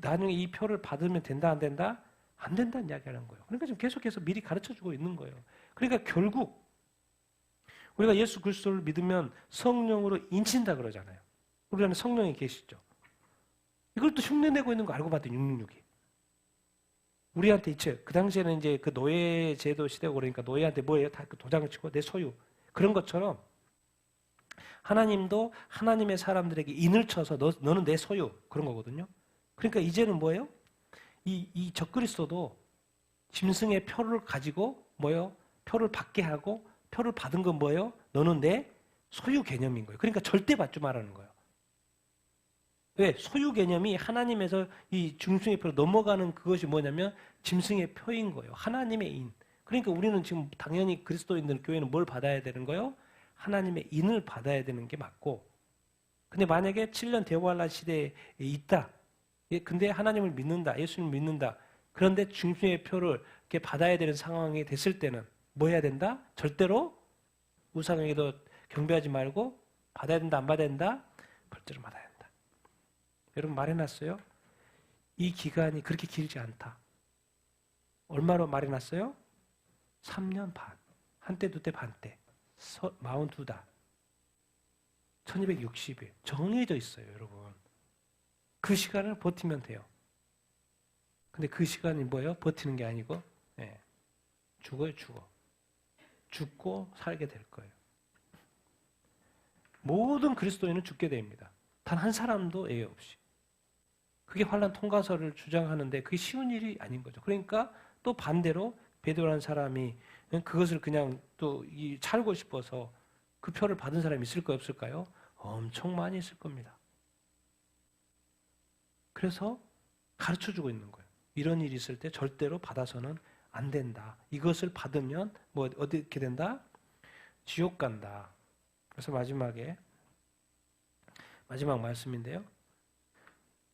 나중에 이 표를 받으면 된다 안 된다? 안 된다는 이야기를 하는 거예요. 그러니까 지금 계속해서 미리 가르쳐주고 있는 거예요. 그러니까 결국 우리가 예수 그리스도를 믿으면 성령으로 인친다 그러잖아요. 우리 안에 성령이 계시죠. 이걸 또 흉내내고 있는 거 알고 봤더니 666이. 우리한테 있죠. 그 당시에는 이제 그 노예 제도 시대고 그러니까 노예한테 뭐예요? 다 그 도장을 치고 내 소유. 그런 것처럼 하나님도 하나님의 사람들에게 인을 쳐서 너는 내 소유. 그런 거거든요. 그러니까 이제는 뭐예요? 이 적그리스도도 짐승의 표를 가지고 뭐예요? 표를 받게 하고 표를 받은 건 뭐예요? 너는 내 소유 개념인 거예요. 그러니까 절대 받지 말라는 거예요. 왜? 소유 개념이 하나님에서 이 짐승의 표로 넘어가는 그것이 뭐냐면 짐승의 표인 거예요. 하나님의 인. 그러니까 우리는 지금 당연히 그리스도인들 교회는 뭘 받아야 되는 거예요? 하나님의 인을 받아야 되는 게 맞고. 근데 만약에 7년 대환란 시대에 있다. 근데 하나님을 믿는다. 예수님을 믿는다. 그런데 짐승의 표를 이렇게 받아야 되는 상황이 됐을 때는 뭐 해야 된다? 절대로 우상에게도 경배하지 말고 받아야 된다, 안 받아야 된다? 절대로 받아야 된다. 여러분 말해놨어요? 이 기간이 그렇게 길지 않다. 얼마로 말해놨어요? 3년 반. 한때, 두때, 반때. 42달. 1260일. 정해져 있어요, 여러분. 그 시간을 버티면 돼요. 근데 그 시간이 뭐예요? 버티는 게 아니고, 죽어요, 죽어. 죽고 살게 될 거예요. 모든 그리스도인은 죽게 됩니다. 단 한 사람도 예외 없이. 그게 환난 통과서를 주장하는데 그게 쉬운 일이 아닌 거죠. 그러니까 또 반대로 베드로라는 사람이 그것을 그냥 또 찰고 싶어서 그 표를 받은 사람이 있을까요, 없을까요? 엄청 많이 있을 겁니다. 그래서 가르쳐주고 있는 거예요. 이런 일이 있을 때 절대로 받아서는 안 된다. 이것을 받으면 뭐 어떻게 된다? 지옥 간다. 그래서 마지막 말씀인데요.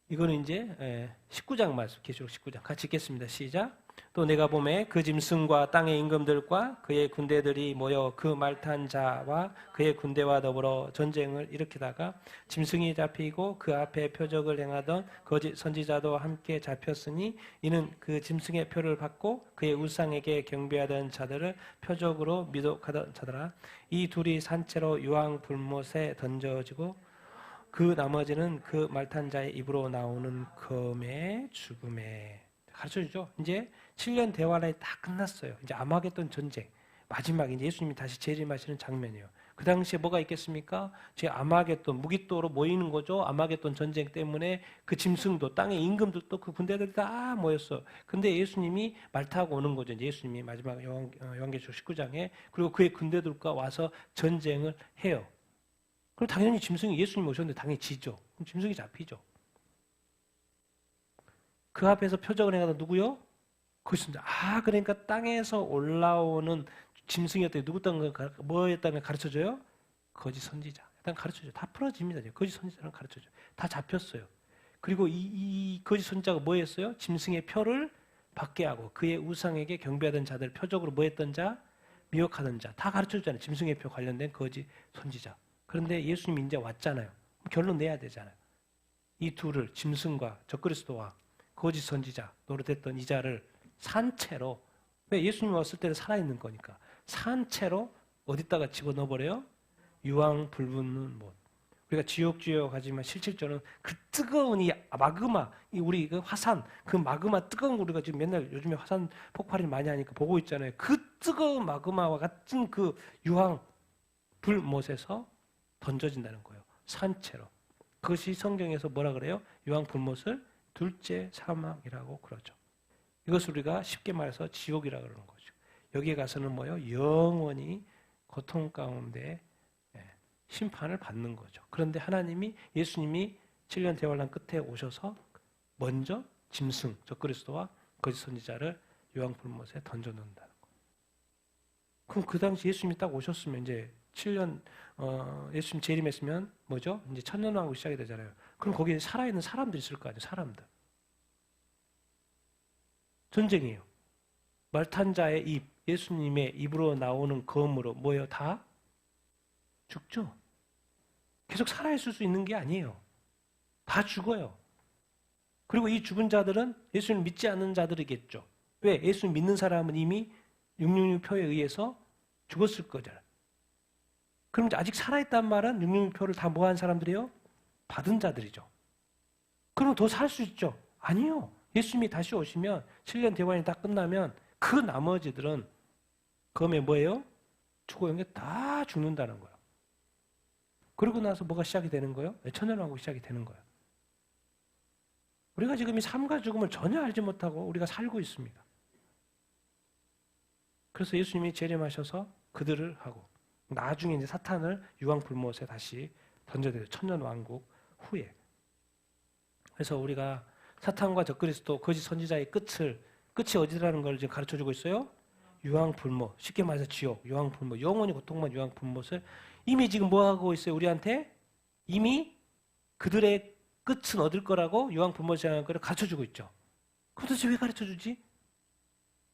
이거는 이제 19장 말씀, 계시록 19장 같이 읽겠습니다. 시작. 또 내가 보매 그 짐승과 땅의 임금들과 그의 군대들이 모여 그 말탄 자와 그의 군대와 더불어 전쟁을 일으키다가 짐승이 잡히고 그 앞에 표적을 행하던 거짓 선지자도 함께 잡혔으니 이는 그 짐승의 표를 받고 그의 우상에게 경배하던 자들을 표적으로 미혹하던 자더라. 이 둘이 산채로 유황 불못에 던져지고 그 나머지는 그 말탄 자의 입으로 나오는 검의 죽음에. 가르쳐주죠. 이제 7년 대환란이 다 끝났어요. 이제 아마겟돈 전쟁. 마지막에 이제 예수님이 다시 재림하시는 장면이에요. 그 당시에 뭐가 있겠습니까? 제 아마겟돈, 무기또로 모이는 거죠. 아마겟돈 전쟁 때문에 그 짐승도, 땅의 임금들도 그 군대들이 다 모였어. 근데 예수님이 말 타고 오는 거죠. 이제 예수님이 마지막 요한계시록 19장에. 그리고 그의 군대들과 와서 전쟁을 해요. 그럼 당연히 짐승이 예수님 오셨는데 당연히 지죠. 그럼 짐승이 잡히죠. 그 앞에서 표적을 행하던 누구요? 그것입니다. 그러니까 땅에서 올라오는 짐승이었더니 누구였다는 걸 뭐였다는 걸 가르쳐줘요? 거짓 선지자. 일단 가르쳐줘요. 다 풀어집니다. 거짓 선지자는 가르쳐줘요. 다 잡혔어요. 그리고 이 거짓 선지자가 뭐 했어요? 짐승의 표를 받게 하고 그의 우상에게 경배하던 자들 표적으로 뭐 했던 자? 미혹하던 자. 다 가르쳐주잖아요. 짐승의 표 관련된 거짓 선지자. 그런데 예수님이 이제 왔잖아요. 결론 내야 되잖아요. 이 둘을 짐승과 적그리스도와 거짓 선지자 노릇했던 이 자를 산채로, 왜 예수님 왔을 때는 살아있는 거니까 산채로 어디다가 집어넣어버려요? 유황 불붙는 못. 우리가 지옥 하지만 실질적으로는 그 뜨거운 이 마그마, 우리 그 화산, 그 마그마 뜨거운 거 우리가 지금 맨날 요즘에 화산 폭발이 많이 하니까 보고 있잖아요. 그 뜨거운 마그마와 같은 그 유황 불못에서 던져진다는 거예요. 산채로. 그것이 성경에서 뭐라 그래요? 유황 불못을 둘째 사망이라고 그러죠. 이것을 우리가 쉽게 말해서 지옥이라고 그러는 거죠. 여기에 가서는 뭐예요? 영원히 고통 가운데 심판을 받는 거죠. 그런데 하나님이, 예수님이 7년 대환란 끝에 오셔서 먼저 짐승, 적그리스도와 거짓 선지자를 유황 불못에 던져 놓는다는 거예요. 그럼 그 당시 예수님이 딱 오셨으면 이제 7년 예수님 재림했으면 뭐죠? 이제 천년왕국 시작이 되잖아요. 그럼 거기에 살아있는 사람들이 있을 거 아니에요. 사람들. 전쟁이에요. 말탄 자의 입, 예수님의 입으로 나오는 검으로 뭐예요? 다 죽죠. 계속 살아있을 수 있는 게 아니에요. 다 죽어요. 그리고 이 죽은 자들은 예수님을 믿지 않는 자들이겠죠. 왜? 예수님 믿는 사람은 이미 666표에 의해서 죽었을 거잖아요. 그럼 아직 살아있단 말은 666표를 다 뭐한 사람들이요? 받은 자들이죠. 그러면 더 살 수 있죠? 아니요. 예수님이 다시 오시면 7년 대관이 다 끝나면 그 나머지들은 검에 뭐예요? 죽어 영계 다 죽는다는 거예요. 그러고 나서 뭐가 시작이 되는 거예요? 천년왕국이 시작이 되는 거예요. 우리가 지금 이 삶과 죽음을 전혀 알지 못하고 우리가 살고 있습니다. 그래서 예수님이 재림하셔서 그들을 하고 나중에 이제 사탄을 유황불못에 다시 던져대요. 천년왕국 후에. 그래서 우리가 사탄과 적그리스도 거짓 선지자의 끝이 어디라는 걸 지금 가르쳐주고 있어요? 유황불못, 쉽게 말해서 지옥, 유황불못, 영원히 고통만 유황불못을 이미 지금 뭐 하고 있어요? 우리한테 이미 그들의 끝은 얻을 거라고 유황불못이라는 걸 가르쳐주고 있죠. 그럼 도대체 왜 가르쳐주지?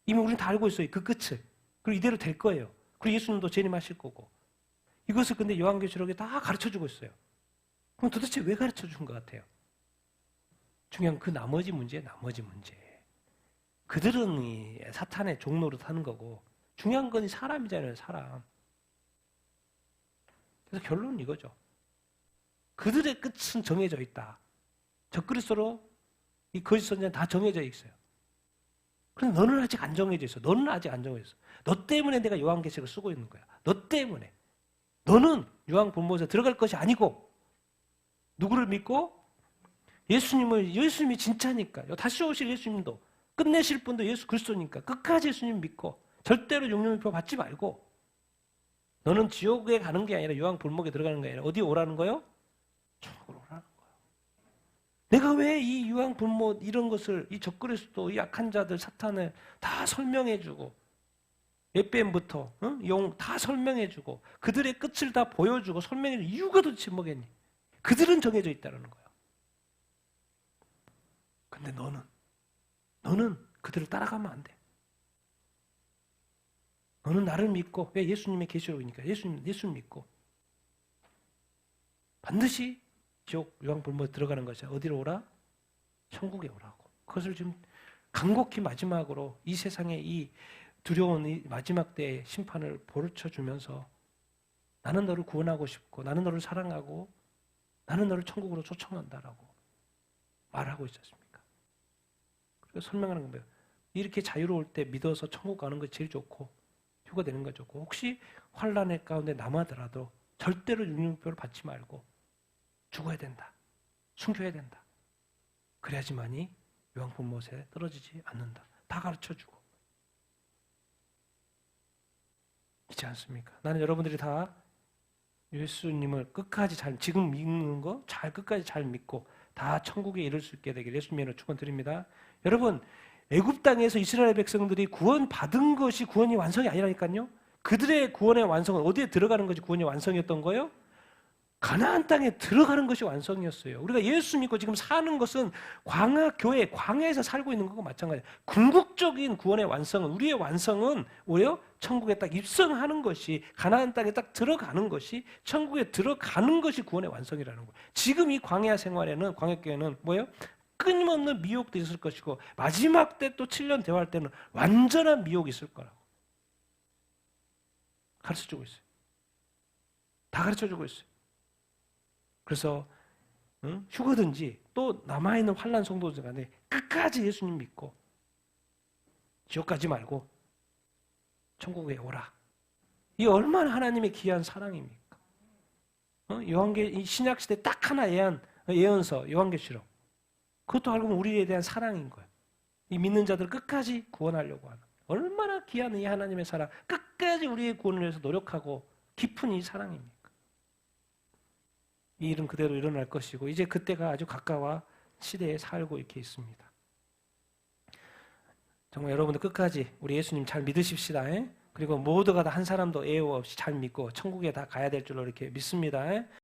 이미 우리는 다 알고 있어요. 그 끝을. 그리고 이대로 될 거예요. 그리고 예수님도 재림하실 거고. 이것을 근데 요한계시록에 다 가르쳐주고 있어요. 그럼 도대체 왜 가르쳐준 것 같아요? 중요한 그 나머지 문제. 그들은 이 사탄의 종로로 타는 거고 중요한 건 사람이잖아요. 사람. 그래서 결론은 이거죠. 그들의 끝은 정해져 있다. 적그리스도로 이 거짓 선지자는 다 정해져 있어요. 그런데 너는 아직 안 정해져 있어. 너는 아직 안 정해져 있어. 너 때문에 내가 요한계시록을 쓰고 있는 거야. 너 때문에. 너는 요한불못에 들어갈 것이 아니고 누구를 믿고? 예수님이 진짜니까. 다시 오실 예수님도 끝내실 분도 예수 그리스도니까 끝까지 예수님 믿고 절대로 용념표 받지 말고 너는 지옥에 가는 게 아니라 요한불목에 들어가는 게 아니라 어디 오라는 거요? 천국으로 오라는 거예요. 내가 왜 이 유황불못 이런 것을 이 적그리스도 이 약한 자들 사탄을 다 설명해주고 에뱀부터 용 다 설명해주고 그들의 끝을 다 보여주고 설명해줄 이유가 도대체 뭐겠니? 그들은 정해져 있다는 거예요. 근데 너는 그들을 따라가면 안 돼. 너는 나를 믿고 왜 예수님의 계시록이니까 예수님 믿고 반드시 지옥 유황불못에 들어가는 것이야. 어디로 오라? 천국에 오라고. 그것을 지금 간곡히 마지막으로 이 세상의 이 두려운 이 마지막 때의 심판을 보르쳐주면서 나는 너를 구원하고 싶고 나는 너를 사랑하고 나는 너를 천국으로 초청한다라고 말하고 있었습니까? 그리고 설명하는 건 뭐예요? 이렇게 자유로울 때 믿어서 천국 가는 것이 제일 좋고 휴가 되는 거 좋고 혹시 환난의 가운데 남아더라도 절대로 육륜표를 받지 말고 죽어야 된다. 순교해야 된다. 그래야지만이 유황불못에 떨어지지 않는다. 다 가르쳐주고 있지 않습니까? 나는 여러분들이 다 예수님을 끝까지 지금 믿는 거 끝까지 잘 믿고 다 천국에 이를 수 있게 되길 예수님으로 축원드립니다. 여러분 애굽 땅에서 이스라엘 백성들이 구원받은 것이 구원이 완성이 아니라니까요. 그들의 구원의 완성은 어디에 들어가는 것이 구원이 완성이었던 거예요? 가나안 땅에 들어가는 것이 완성이었어요. 우리가 예수 믿고 지금 사는 것은 교회, 광야에서 살고 있는 것과 마찬가지예요. 궁극적인 구원의 완성은 우리의 완성은 뭐예요? 천국에 딱 입성하는 것이 가나안 땅에 딱 들어가는 것이 천국에 들어가는 것이 구원의 완성이라는 거예요. 지금 이 광야 생활에는 광야교회는 뭐예요? 끊임없는 미혹도 있을 것이고 마지막 때 또 7년 대화할 때는 완전한 미혹이 있을 거라고 가르쳐주고 있어요. 다 가르쳐주고 있어요. 그래서 휴거든지 또 남아있는 환난 성도들 간에 끝까지 예수님 믿고 지옥 가지 말고 천국에 오라. 이 얼마나 하나님의 귀한 사랑입니까? 이 신약시대 딱 하나 예언서 요한계시록 그것도 알고 보면 우리에 대한 사랑인 거예요. 이 믿는 자들 끝까지 구원하려고 하는 얼마나 귀한 이 하나님의 사랑 끝까지 우리의 구원을 위해서 노력하고 깊은 이 사랑입니다. 이 일은 그대로 일어날 것이고 이제 그때가 아주 가까워 시대에 살고 이렇게 있습니다. 정말 여러분들 끝까지 우리 예수님 잘 믿으십시다. 그리고 모두가 다 한 사람도 애호 없이 잘 믿고 천국에 다 가야 될 줄로 이렇게 믿습니다.